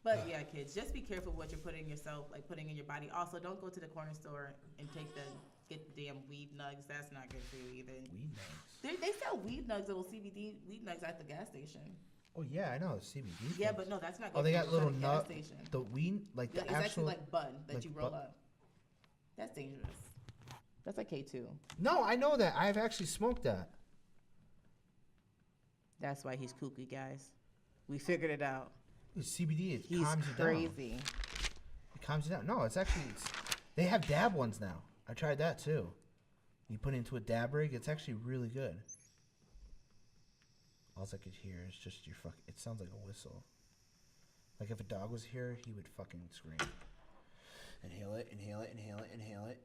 But yeah, kids, just be careful what you're putting yourself, like putting in your body. Also, don't go to the corner store and get the damn weed nugs. That's not good for you either. Weed nugs. They sell weed nugs, little CBD weed nugs at the gas station. Oh yeah, I know CBD. Yeah, things. but no, that's not good. Oh, they for got you. little It's at the nut. gas station. The weed, like the It's actual. actually like bun that like you roll up. That's dangerous. That's like K2. No, I know that. I've actually smoked that. That's why he's kooky, guys. We figured it out. CBD, it He's calms you down. crazy. It calms you down. No, it's actually, they have dab ones now. I tried that too. You put it into a dab rig. It's actually really good. All I could hear is just your fuck. It sounds like a whistle. Like if a dog was here, he would fucking scream. Inhale it, inhale it, inhale it, inhale it.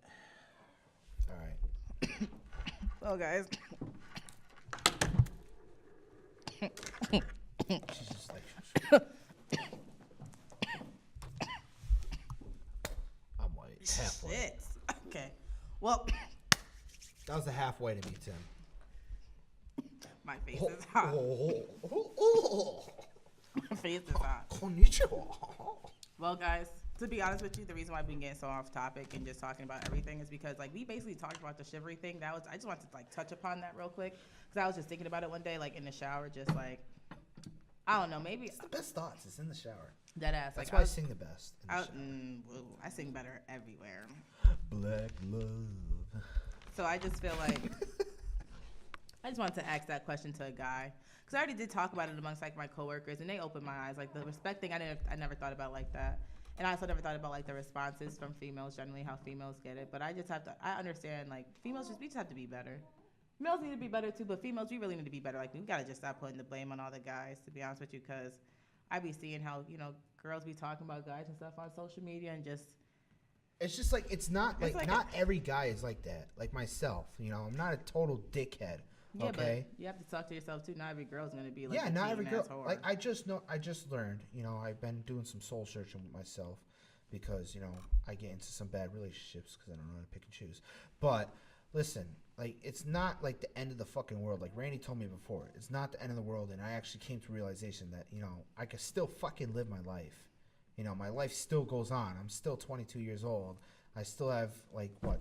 All right. Well, guys. She's just like. I'm white. Halfway. Shit. Okay. Well, That was the halfway to me, Tim. my face is hot. My face is hot. Konnichiwa. Well, guys, to be honest with you, the reason why I've been getting so off topic and just talking about everything is because, like, we basically talked about the chivalry thing. I just wanted to, like, touch upon that real quick because I was just thinking about it one day, like, in the shower, just, like, I don't know, maybe It's the best thoughts. It's in the shower. that ass. That's Like, why I sing the best. In the shower. I sing better everywhere. Black love. So I just feel like I just wanted to ask that question to a guy because I already did talk about it amongst like my coworkers and they opened my eyes. Like the respect thing, I never thought about like that, and I also never thought about like the responses from females generally, how females get it. But I understand like females we just have to be better. Males need to be better too, but females we really need to be better. Like we gotta just stop putting the blame on all the guys. To be honest with you, because I be seeing how girls be talking about guys and stuff on social media and just. It's just like it's not like, like not every guy is like that. Like myself, I'm not a total dickhead. Yeah, okay. but you have to talk to yourself too. Not every girl's gonna be like Yeah, a not every cheating girl. ass whore. Like I just learned. I've been doing some soul searching with myself because I get into some bad relationships because I don't know how to pick and choose. But listen, like it's not like the end of the fucking world. Like Randy told me before, it's not the end of the world, and I actually came to realization that I could still fucking live my life. My life still goes on. I'm still 22 years old. I still have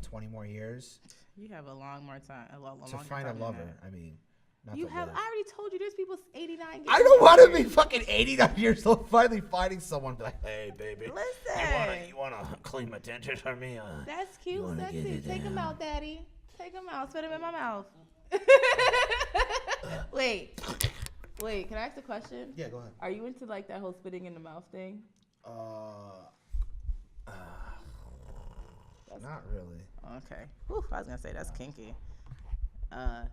20 more years. You have a long more time. To find a lover. I mean, not you to have. live. I already told you. There's people 89 years. I don't want to be fucking 89 years old finally finding someone be like, hey baby, Listen. you wanna clean my dentures for me? That's cute, wanna get sexy. it Take him down? out, daddy. Take him out. Spit him in my mouth. Wait. Can I ask a question? Yeah, go ahead. Are you into like that whole spitting in the mouth thing? Not really. Okay. Whew, I was gonna say that's kinky. Nah.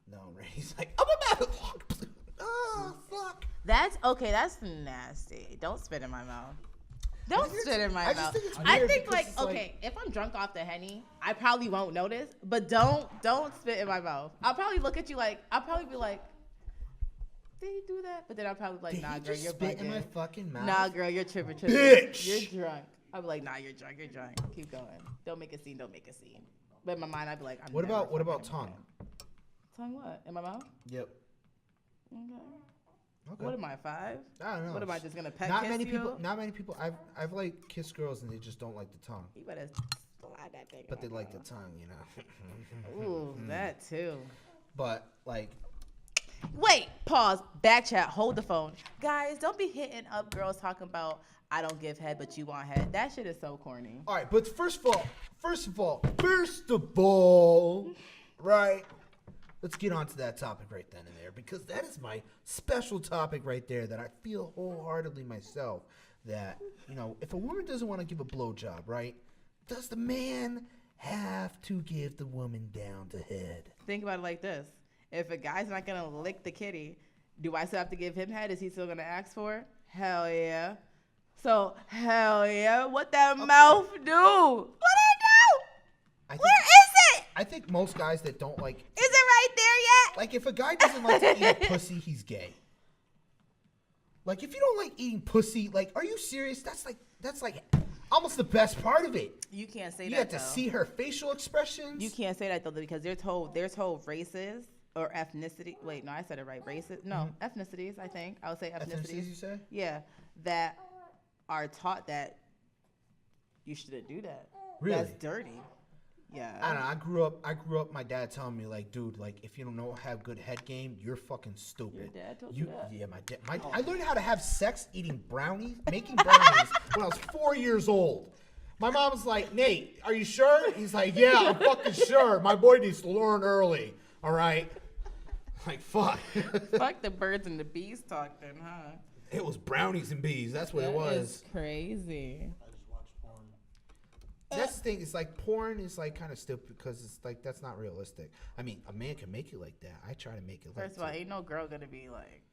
No, Ray's like, I'm about to. Oh, fuck. That's okay. That's nasty. Don't spit in my mouth. Don't spit in my I just mouth. think it's I weird think because like it's okay, if I'm drunk off the Henny, I probably won't notice. But don't spit in my mouth. I'll probably look at you like I'll probably be like, did he do that? But then I'll probably be like, Did nah, he girl, just you're spit in my bugging. fucking mouth? Nah, girl, you're tripping. Bitch! You're drunk. I'll be like, nah, you're drunk. You're drunk. Keep going. Don't make a scene. Don't make a scene. But in my mind, I'd be like, What about fucking tongue? Tongue what? In my mouth? Yep. Okay. What am I, 5? I don't know. What am I just gonna peck Not kiss many you? people. Not many people. I've like kissed girls and they just don't like the tongue, You better slide that thing. but they in my like the mouth. tongue, Ooh, that too. But like, Wait, pause, back chat, hold the phone. Guys, don't be hitting up girls talking about I don't give head, but you want head. That shit is so corny. all right. But first of all, right? Let's get on to that topic right then and there because that is my special topic right there that I feel wholeheartedly myself that, if a woman doesn't want to give a blowjob, right, does the man have to give the woman down to head? Think about it like this. If a guy's not going to lick the kitty, do I still have to give him head? Is he still going to ask for it? Hell yeah. So, hell yeah. What that mouth do? What it do? Where is it? I think most guys that don't like, Is it right there yet? like if a guy doesn't like to eat pussy, he's gay. Like if you don't like eating pussy, like are you serious? That's like almost the best part of it. You can't say You that, have to though. see her facial expressions. You can't say that, though, because there's whole races or ethnicity. Wait, no, I said it right. Racist. No, ethnicities. I think I would say ethnicities. Ethnicities, you say? Yeah, that are taught that you shouldn't do that. Really? That's dirty. Yeah. I don't know. I grew up. My dad telling me like, dude, like if you don't know have good head game, you're fucking stupid. Your dad told you that? Yeah, my dad. I learned how to have sex eating brownies, making brownies when I was 4 years old. My mom was like, Nate, are you sure? He's like, yeah, I'm fucking sure. My boy needs to learn early. All right. Like fuck. Fuck the birds and the bees talk then, huh? It was brownies and bees. That's what it was. That is crazy. I just watch porn. That's the thing. It's like porn is like kind of stupid because it's like that's not realistic. I mean, a man can make it like that. I try to make it like. First of all, ain't no girl gonna be like,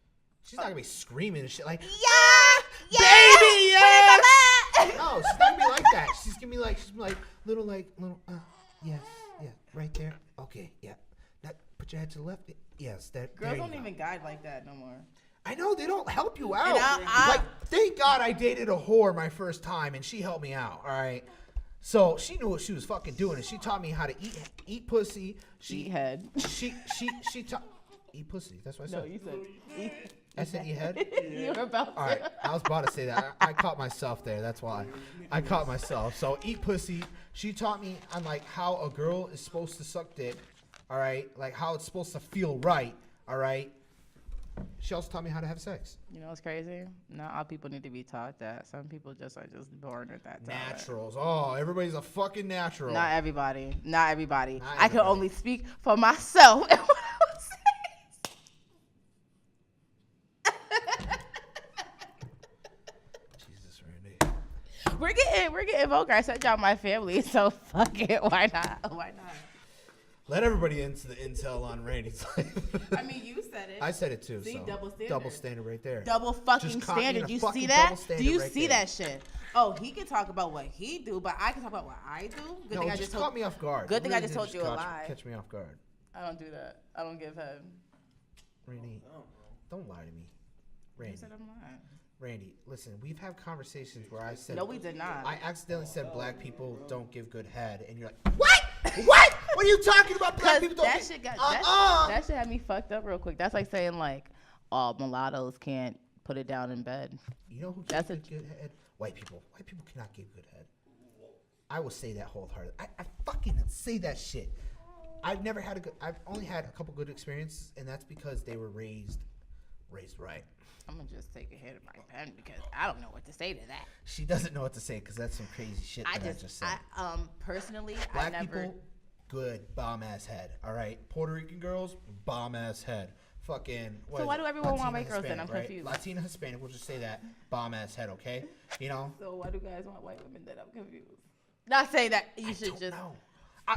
she's not gonna be screaming and shit like, yeah, baby, yeah. yeah. No, she's not gonna be like that. She's gonna be like little, yes, yeah, right there. Okay, yeah. Now put your head to the left. Yes, that. Girls there don't you go. even guide like that no more. I know they don't help you out. And Like, thank God I dated a whore my first time, and she helped me out. All right, so she knew what she was fucking doing, and she taught me how to eat pussy. Eat head. She taught eat pussy. That's what I said. No, you said eat. I said eat head. You were about to. All right, I was about to say that. I caught myself there. That's why I caught myself. So eat pussy. She taught me on like how a girl is supposed to suck dick. All right, like how it's supposed to feel right. All right. She also taught me how to have sex. You know what's crazy? Not all people need to be taught that. Some people just are just born with that talent. Naturals. Oh, everybody's a fucking natural. Not everybody. Not everybody. Not I can everybody. only speak for myself. And what I was saying. Jesus, Randy. We're getting vulgar. I said y'all my family, so fuck it. Why not? Why not? Let everybody into the intel on Randy's life. I mean, you said it. I said it too. See, so. double standard. Double standard right there. Double fucking Just caught me in standard. a You fucking see that? double standard Do you right see there. that shit? Oh, he can talk about what he do, but I can talk about what I do. Good No, thing I just just caught told me off guard. Good thing I Really just did told you a lie. Catch me off guard. I don't do that. I don't give head. Randy, don't lie to me. You Randy, said I'm lying. Randy, listen, we've had conversations where I said No, we did not. I accidentally said black people don't give good head, and you're like, what? What? What are you talking about? Black people don't that give. shit got Uh-uh. that shit had me fucked up real quick. That's like saying like, all mulattoes can't put it down in bed. You know who That's gives good head? White people. White people cannot give good head. I will say that wholeheartedly. I fucking say that shit. I've only had a couple good experiences, and that's because they were raised right. I'm gonna just take a hit of my pen because I don't know what to say to that. She doesn't know what to say because that's some crazy shit I just said. Personally, Black I never. people, good bomb ass head. All right, Puerto Rican girls, bomb ass head. Fucking. So why do everyone want white girls then? I'm confused. Latina, Hispanic. We'll just say that bomb ass head. Okay, you know. So why do guys want white women? Then I'm confused. Not saying that you should don't just. know.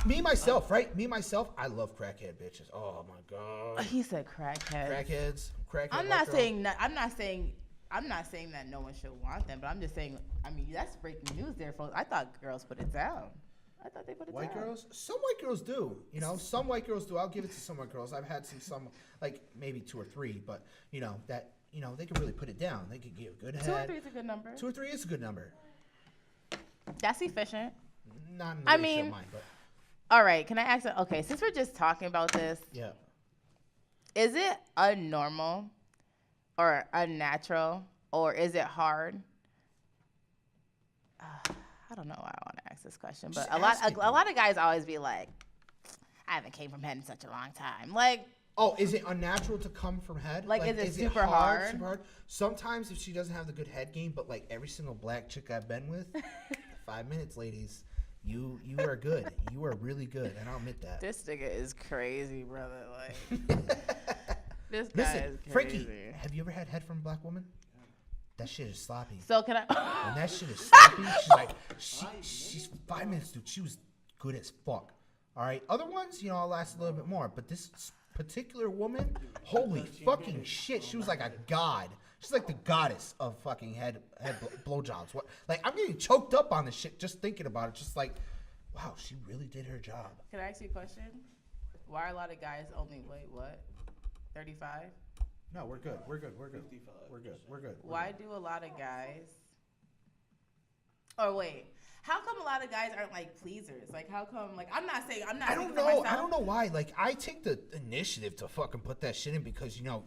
Me myself, right? Me myself, I love crackhead bitches. Oh my god. He said crackhead. Crackheads. I'm not saying that. I'm not saying that no one should want them, but I'm just saying. I mean, that's breaking news, there, folks. I thought girls put it down. I thought they put it White down. girls? Some white girls do. You know, some white girls do. I'll give it to some white girls. I've had some like maybe 2 or 3, but they can really put it down. They can give good head. 2 or 3 is a good number. 2 or 3 is a good number. That's efficient. Not in the I ratio mean, of mine, but all right. Can I ask? Okay, since we're just talking about this, yeah. is it unnormal or unnatural or is it hard? I don't know why I want to ask this question, but Just a lot of guys always be like, I haven't came from head in such a long time. Like, Oh, is it unnatural to come from head? Like, is it super hard? Super hard? Sometimes if she doesn't have the good head game, but like every single black chick I've been with, 5 minutes, ladies, you are good. You are really good, and I'll admit that. this nigga is crazy, brother. Like, this guy Listen, is crazy. Frankie, have you ever had head from a black woman? That shit is sloppy. So can I? When that shit is sloppy, she's like, she's 5 minutes, dude. She was good as fuck. All right, other ones, I'll last a little bit more, but this particular woman, holy fucking shit, she was like a god. She's like the goddess of fucking head blowjobs. What? Like, I'm getting choked up on this shit just thinking about it. Just like, wow, she really did her job. Can I ask you a question? Why are a lot of guys only 35? No, we're good. We're good. We're good. 55. We're good. We're good. Why do a lot of guys Or wait, how come a lot of guys aren't like pleasers? Like, how come? Like, I'm not saying I don't know. I don't know why. Like, I take the initiative to fucking put that shit in because you.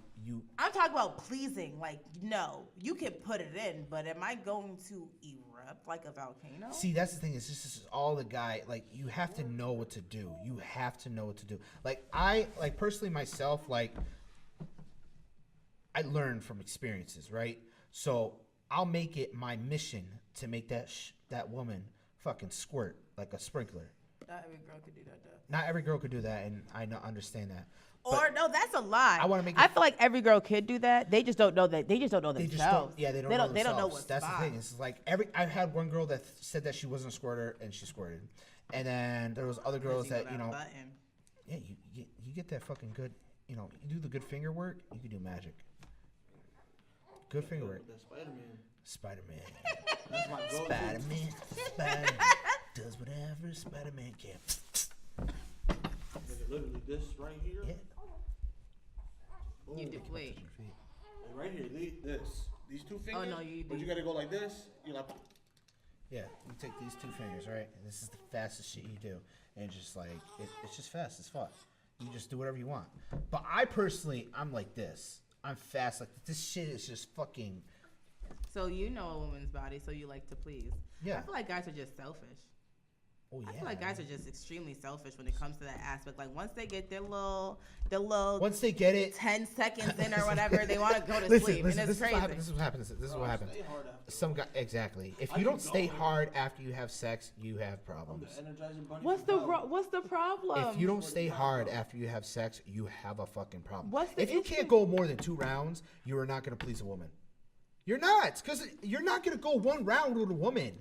I'm talking about pleasing. Like, no, you can put it in, but am I going to erupt like a volcano? See, that's the thing. This is all the guy. Like, you have to know what to do. You have to know what to do. Like, personally myself, like, I learn from experiences, right? So I'll make it my mission to make that woman fucking squirt like a sprinkler. Not every girl could do that, though. Not every girl could do that, and I understand that. Or no, that's a lie. I want to make. I feel like every girl could do that. They just don't know that. They just don't know themselves. They don't know themselves. They don't know what's That's the thing. It's like I had one girl that said that she wasn't a squirter, and she squirted. And then there was other girls that Yeah, you get that fucking good. You do the good finger work. You can do magic. Good finger work. Spider-Man. That's my go-to. Spider-Man does whatever Spider-Man can. Literally this right here. Yeah. You do. Wait. And right here, these two fingers. Oh no, you do. But you gotta go like this. You like. Yeah, you take these two fingers, right? And this is the fastest shit you do. And just like, it's just fast as fuck. You just do whatever you want. But I personally, I'm like this. I'm fast. Like, this shit is just fucking. So you know a woman's body, so you like to please. Yeah. I feel like guys are just selfish. Oh, yeah. I feel like guys are just extremely selfish when it comes to that aspect. Like, once they get their little once they get it 10 seconds in or whatever, they want to go to sleep. And it's crazy. This is what happens. This is what happens. Some guy, exactly. If you don't stay hard after you have sex, you have problems. What's the problem? If you don't stay hard after you have sex, you have a fucking problem. If you issue? can't go more than 2 rounds, you are not going to please a woman. You're not, because you're not going to go 1 round with a woman.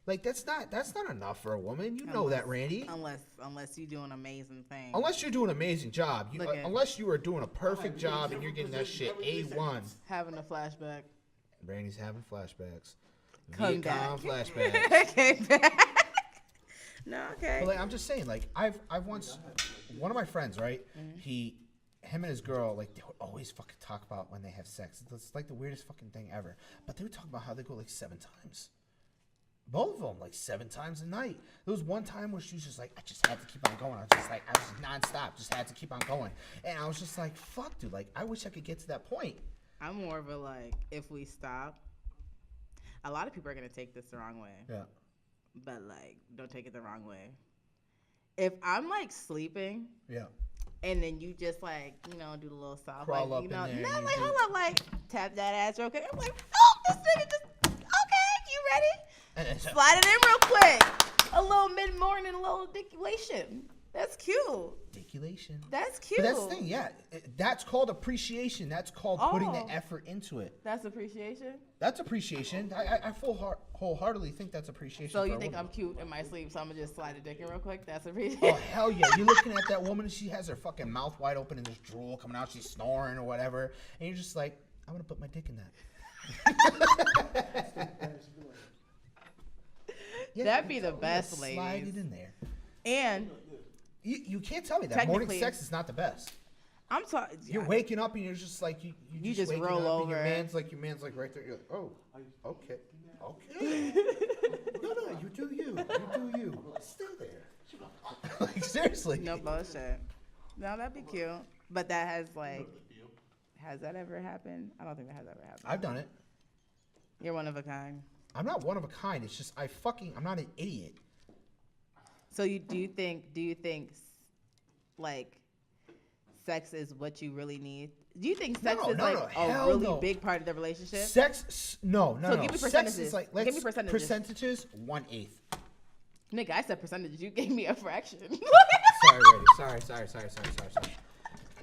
Like, that's not enough for a woman. You know that, Randy. Unless you do an amazing thing. Unless you're doing an amazing job. Unless you are doing a perfect job and you're getting that shit A1. Having a flashback. Randy's having flashbacks. Come back. Flashbacks. Came back. No, okay. But like, I'm just saying, like, I've once, one of my friends, right? Mm-hmm. Him and his girl, like, they would always fucking talk about when they have sex. It's like the weirdest fucking thing ever. But they would talk about how they go like 7 times. Both of them, like 7 times a night. There was one time where she was just like, I just had to keep on going. I was nonstop, just had to keep on going. And I was just like, fuck, dude. Like, I wish I could get to that point. I'm more of a, like, if we stop, a lot of people are going to take this the wrong way. Yeah. But, like, don't take it the wrong way. If I'm, like, sleeping. Yeah. And then you just, like, do the little soft. Crawl like, up in there. No, like, hold up, like, tap that ass real quick. I'm like, oh, this nigga just, okay, you ready? Slide it in real quick. A little mid-morning, a little diculation. That's cute. Diculation. That's cute. But that's the thing, yeah. That's called appreciation. That's called putting the effort into it. That's appreciation? That's appreciation. I wholeheartedly think that's appreciation. So you think I'm cute in my sleep, so I'm going to just slide a dick in real quick? That's appreciation? Oh, hell yeah. You're looking at that woman, and she has her fucking mouth wide open, and there's drool coming out. She's snoring or whatever. And you're just like, I'm going to put my dick in that. Yeah, that'd be the best, ladies. Slide it in there. And you can't tell me that morning sex is not the best. I'm talking. You're waking up and you're just like you just roll over. Your man's like right there. You're like, oh, okay. No, you do you. Stay there. Like, seriously. No bullshit. No, that'd be cute. But that has that ever happened? I don't think that has ever happened. I've done it. You're one of a kind. I'm not one of a kind. It's just I'm not an idiot. So do you think like sex is what you really need? Do you think sex is a really big part of the relationship? Sex, no. So give me percentages. Sex is like, give me percentages. Percentages, 1/8. Nigga, I said percentages. You gave me a fraction. Sorry, Randy. Sorry.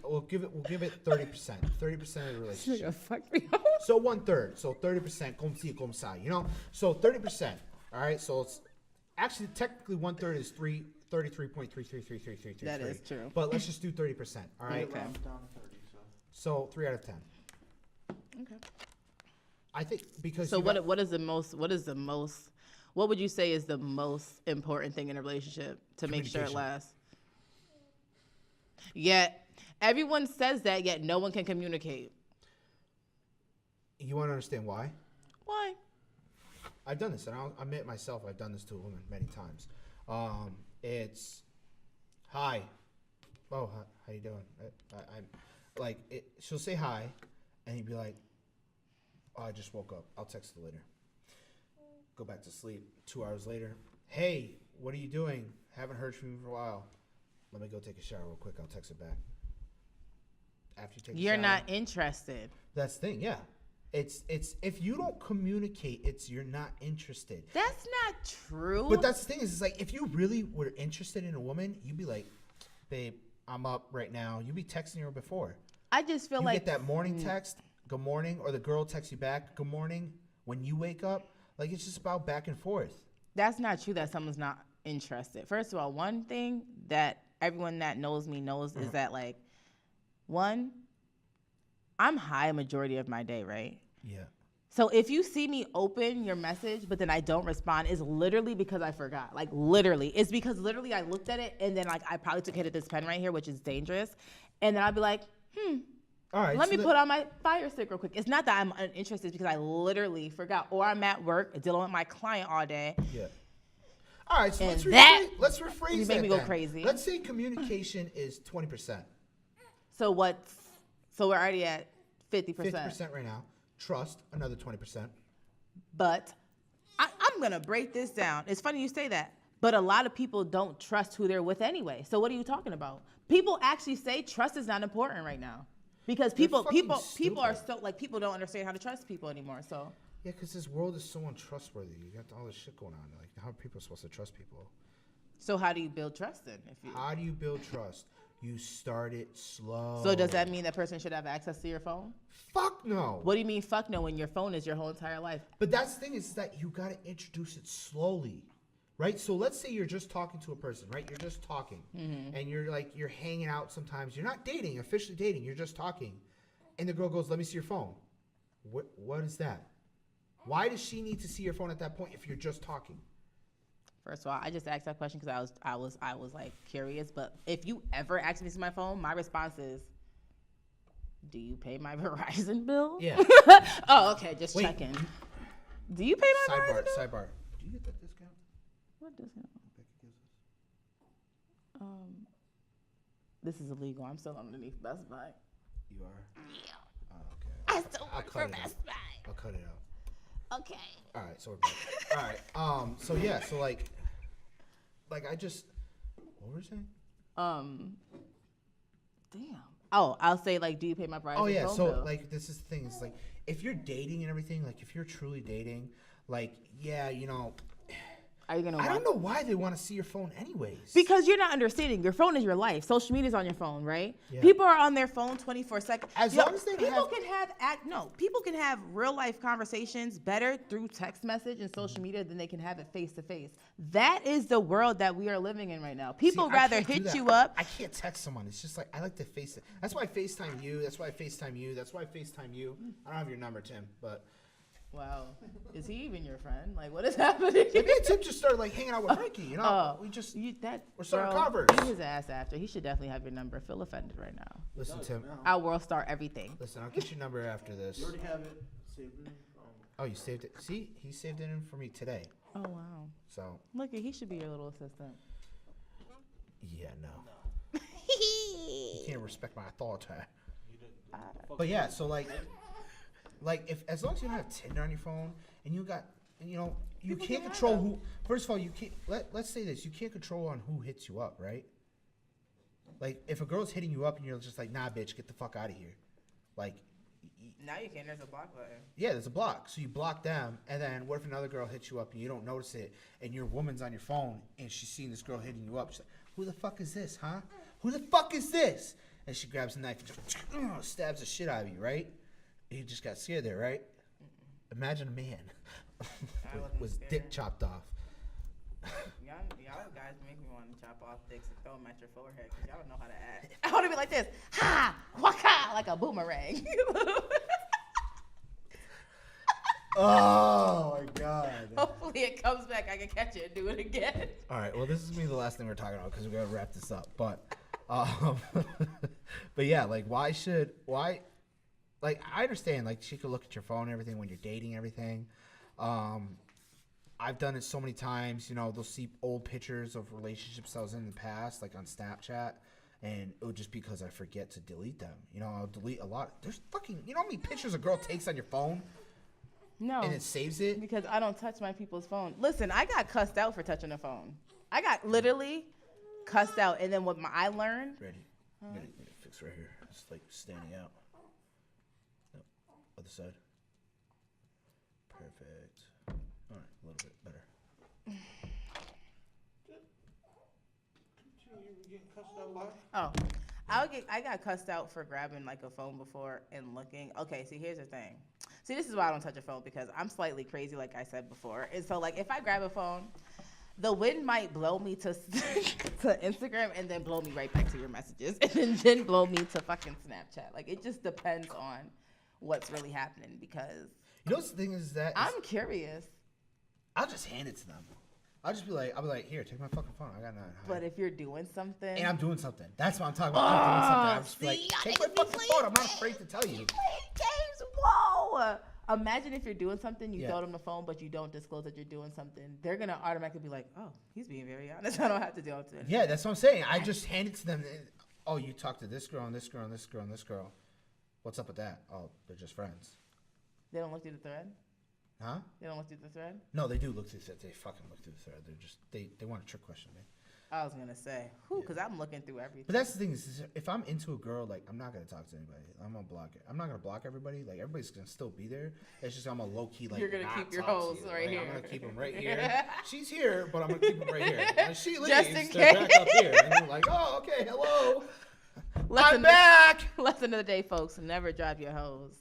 We'll give it 30%. 30% of the relationship. Fuck me up. So 1/3. So 30%. Comme ci, comme ça. So 30%. All right. So it's actually technically 1/3 is 33.3333333. That is true. But let's just do 30%. All right. Okay. So 3 out of 10. Okay. I think because. So what would you say is the most important thing in a relationship to make sure it lasts? Yet everyone says that, yet no one can communicate. You want to understand why? Why? I've done this, and I'll admit myself, I've done this to a woman many times. It's, hi. Oh, how you doing? I'm like, she'll say hi, and you'd be like, oh, I just woke up. I'll text her later. Go back to sleep. 2 hours later, hey, what are you doing? Haven't heard from you for a while. Let me go take a shower real quick. I'll text her back. After you take a shower. You're not interested. That's the thing, yeah. It's if you don't communicate, you're not interested. That's not true. But that's the thing is, it's like if you really were interested in a woman, you'd be like, babe, I'm up right now. You'd be texting her before. I just feel you like get that morning text, good morning, or the girl texts you back, good morning, when you wake up. Like, it's just about back and forth. That's not true that someone's not interested. First of all, one thing that everyone that knows me knows is that, like, one, I'm high a majority of my day, right? Yeah. So if you see me open your message, but then I don't respond, it's literally because I forgot. Like, literally. It's because literally I looked at it, and then, like, I probably took a hit of this pen right here, which is dangerous. And then I'll be like, All right. let me put on my fire stick real quick. It's not that I'm uninterested. It's because I literally forgot. Or I'm at work dealing with my client all day. Yeah. All right, so And let's rephrase that. You make me go crazy. Let's say communication is 20%. So we're already at 50%. 50% right now. Trust, another 20%. But I'm going to break this down. It's funny you say that. But a lot of people don't trust who they're with anyway. So what are you talking about? People actually say trust is not important right now. Because people are so, like, people don't understand how to trust people anymore. So Yeah, because this world is so untrustworthy. You got all this shit going on. Like, how are people supposed to trust people? So how do you build trust then? How do you build trust? You start it slow. So does that mean that person should have access to your phone? Fuck no. What do you mean fuck no when your phone is your whole entire life? But that's the thing is that you got to introduce it slowly, right? So let's say you're just talking to a person, right? You're just talking, and you're hanging out sometimes. You're not dating, officially dating. You're just talking. And the girl goes, let me see your phone. What is that? Why does she need to see your phone at that point if you're just talking? First of all, I just asked that question because I was like curious. But if you ever ask me to see my phone, my response is, do you pay my Verizon bill? Yeah. Oh, okay, just Wait. checking. Do you pay my Verizon bill? Sidebar. Do you get that discount? What discount? This is illegal. I'm still underneath Best Buy. You are? Yeah. Oh, okay. I still I'll work cut for it out. Best Buy. I'll cut it out. Okay. All right, so we're back. All right. So yeah, so like I just, what were you saying? Damn. Oh, I'll say, like, do you pay my Verizon Oh yeah, phone so bill? like this is the thing. It's like if you're dating and everything, like if you're truly dating, like yeah, you know, Are you gonna? I don't know why they want to see your phone anyways. Because you're not understanding. Your phone is your life. Social media is on your phone, right? Yeah. People are on their phone 24/7. As long as they people have- people can have real life conversations better through text message and social media than they can have it face to face. That is the world that we are living in right now. People See, I rather can't do hit that. you up. I can't text someone. It's just like I like to face it. That's why I FaceTime you. That's why I FaceTime you. That's why I FaceTime you. I don't have your number, Tim, but Wow, is he even your friend? Like, what is happening? me and Tim just started like hanging out with Ricky. You know, we're starting Converse. Beat his ass after. He should definitely have your number. Feel offended right now. Listen, Tim. Our world star everything. Listen, I'll get your number after this. You already have it saved in your phone. Oh, you saved it. See, he saved it in for me today. Oh wow. So Look, he should be your little assistant. yeah, no. You can't respect my authority. But yeah, so like if as long as you don't have Tinder on your phone and you got, you know, you can't control who. First of all, you can't. Let's say this: you can't control on who hits you up, right? Like if a girl's hitting you up and you're just like, nah, bitch, get the fuck out of here. Like Now you can. There's a block button. yeah, there's a block. So you block them, and then what if another girl hits you up and you don't notice it, and your woman's on your phone and she's seeing this girl hitting you up? She's like, who the fuck is this, huh? Who the fuck is this? And she grabs a knife and just stabs the shit out of you, right? You just got scared there, right? Imagine a man with his dick chopped off. Y'all guys make me want to chop off dicks and throw them at your forehead because y'all don't know how to act. I want to be like this, ha, waka, like a boomerang. Oh my god. Hopefully it comes back. I can catch it and do it again. All right, well, this is gonna be the last thing we're talking about because we're gonna wrap this up. But, but yeah, like, like, I understand, like, she could look at your phone and everything when you're dating and everything. I've done it so many times. You know, they'll see old pictures of relationships I was in the past, like on Snapchat, and it would just because I forget to delete them. You know, I'll delete a lot. There's fucking, you know how many pictures a girl takes on your phone? No. And it saves it? Because I don't touch my people's phone. Listen, I got cussed out for touching a phone. I got literally cussed out. And then what I learned. Ready. I'm going to fix right here. It's like standing out. Nope. Other side. Perfect. All right. A little bit better. You getting cussed out by? Oh. I got cussed out for grabbing like a phone before and looking. Okay, see, here's the thing. See, this is why I don't touch a phone, because I'm slightly crazy, like I said before. And so, like, if I grab a phone, the wind might blow me to to Instagram and then blow me right back to your messages and then blow me to fucking Snapchat. Like, it just depends on what's really happening, because You know what's the thing is that I'm curious. I'll just hand it to them. I'll be like, here, take my fucking phone. I got nothing. But if you're doing something. And I'm doing something. That's what I'm talking about. I'm doing something. I'm just like, take my fucking phone. I'm not afraid to tell you. Games, whoa. Imagine if you're doing something, you Yeah. throw them the phone, but you don't disclose that you're doing something. They're going to automatically be like, oh, he's being very honest. I don't have to deal with it. Yeah, that's what I'm saying. I just hand it to them. Oh, you talked to this girl and this girl and this girl and this girl. What's up with that? Oh, they're just friends. They don't look through the thread? Huh? They don't look through the thread? No, they do look through the thread. They fucking look through the thread. They're just, they want a trick question, man. I was going to say, because I'm looking through everything. But that's the thing is if I'm into a girl, like, I'm not going to talk to anybody. I'm going to block it. I'm not going to block everody. Like, everybody's going to still be there. It's just I'm a low-key, like, You're going to not keep your talk to hoes you. right Like, here. I'm going to keep them right here. She's here, but I'm going to keep them right here. When she leaves, Just in they're case. back up here. And you're like, oh, okay, hello. Lesson I'm back. Lesson of the day, folks. Never drop your hoes.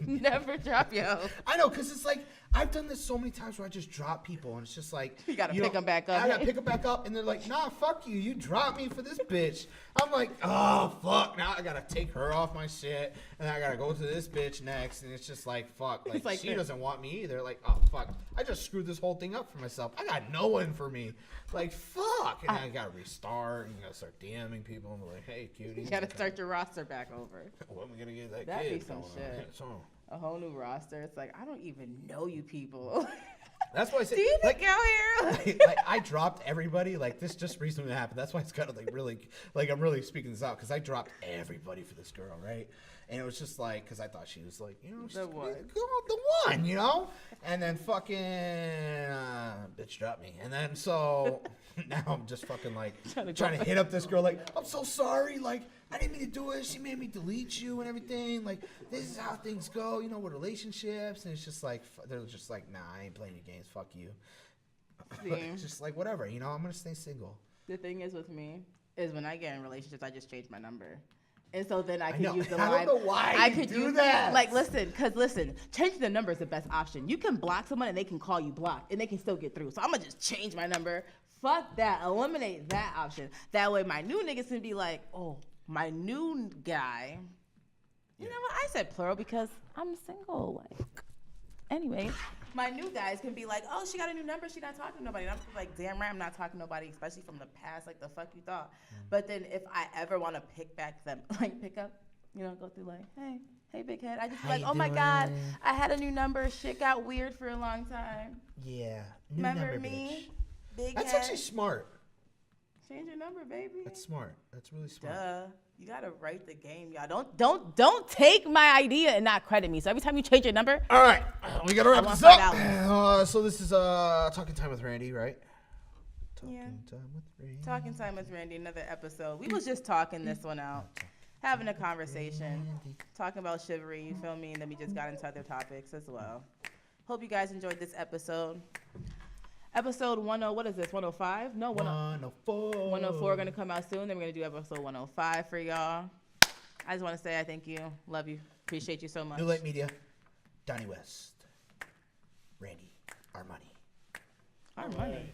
Never drop your hoes. I know, because it's like, I've done this so many times where I just drop people, and it's just like... You got to pick them back up. I got to pick them back up, and they're like, nah, fuck you. You dropped me for this bitch. I'm like, oh, fuck. Now I got to take her off my shit, and I got to go to this bitch next, and it's just like, fuck. Like, like she this. doesn't want me either. Like, oh, fuck. I just screwed this whole thing up for myself. I got no one for me. Like, fuck. And I got to restart, and got to start DMing people, and be like, hey, cutie. You got to start your roster back over. When am I going to get that That'd kid be some going shit. on? So, A whole new roster. It's like, I don't even know you people. that's why I said, Do you like, think out here? like I dropped everybody. Like this just recently happened. That's why it's kind of like really, like I'm really speaking this out because I dropped everybody for this girl, right? And it was just like because I thought she was like, you know, she's The one. the one, you know. And then fucking bitch dropped me. And then so now I'm just fucking like trying to hit up this girl. Like I'm so sorry. Like I didn't mean to do it. She made me delete you and everything. Like this is how things go, you know, with relationships. And it's just like they're just like, nah, I ain't playing your games. Fuck you. It's just like whatever, you know. I'm gonna stay single. The thing is with me is when I get in relationships, I just change my number. And so then I I could know. use the I line. don't know why I you could do use that. Like, listen, changing the number is the best option. You can block someone and they can call you blocked and they can still get through. So I'm gonna just change my number. Fuck that. Eliminate that option. That way my new niggas can be like, oh, my new guy. You know what? I said plural because I'm single. Like, anyway, my new guys can be like, oh, she got a new number. She not talking to nobody. And I'm like, damn right, I'm not talking to nobody, especially from the past. Like, the fuck you thought. But then if I ever want to pick back them, like pick up, you know, go through like, hey, big head. I just be How like, you oh my God, doing? I had a new number. Shit got weird for a long time. Yeah. New Remember number, me? bitch. Big That's head. actually smart. Change your number, baby. That's smart. That's really smart. Duh. You gotta write the game, y'all. Don't take my idea and not credit me. So every time you change your number, All right, we gotta wrap I this want up. $5. So this is talking time with Randy, right? Talking Yeah. time with Randy. Talking time with Randy, another episode. We was just talking this one out, having a conversation, talking about chivalry, you feel me? And then we just got into other topics as well. Hope you guys enjoyed this episode. Episode 10, what is this, 105? No, 104. 104 going to come out soon. Then we're going to do episode 105 for y'all. I just want to say I thank you, love you, appreciate you so much. New Light Media, Donnie West, Randy, our money. Our money.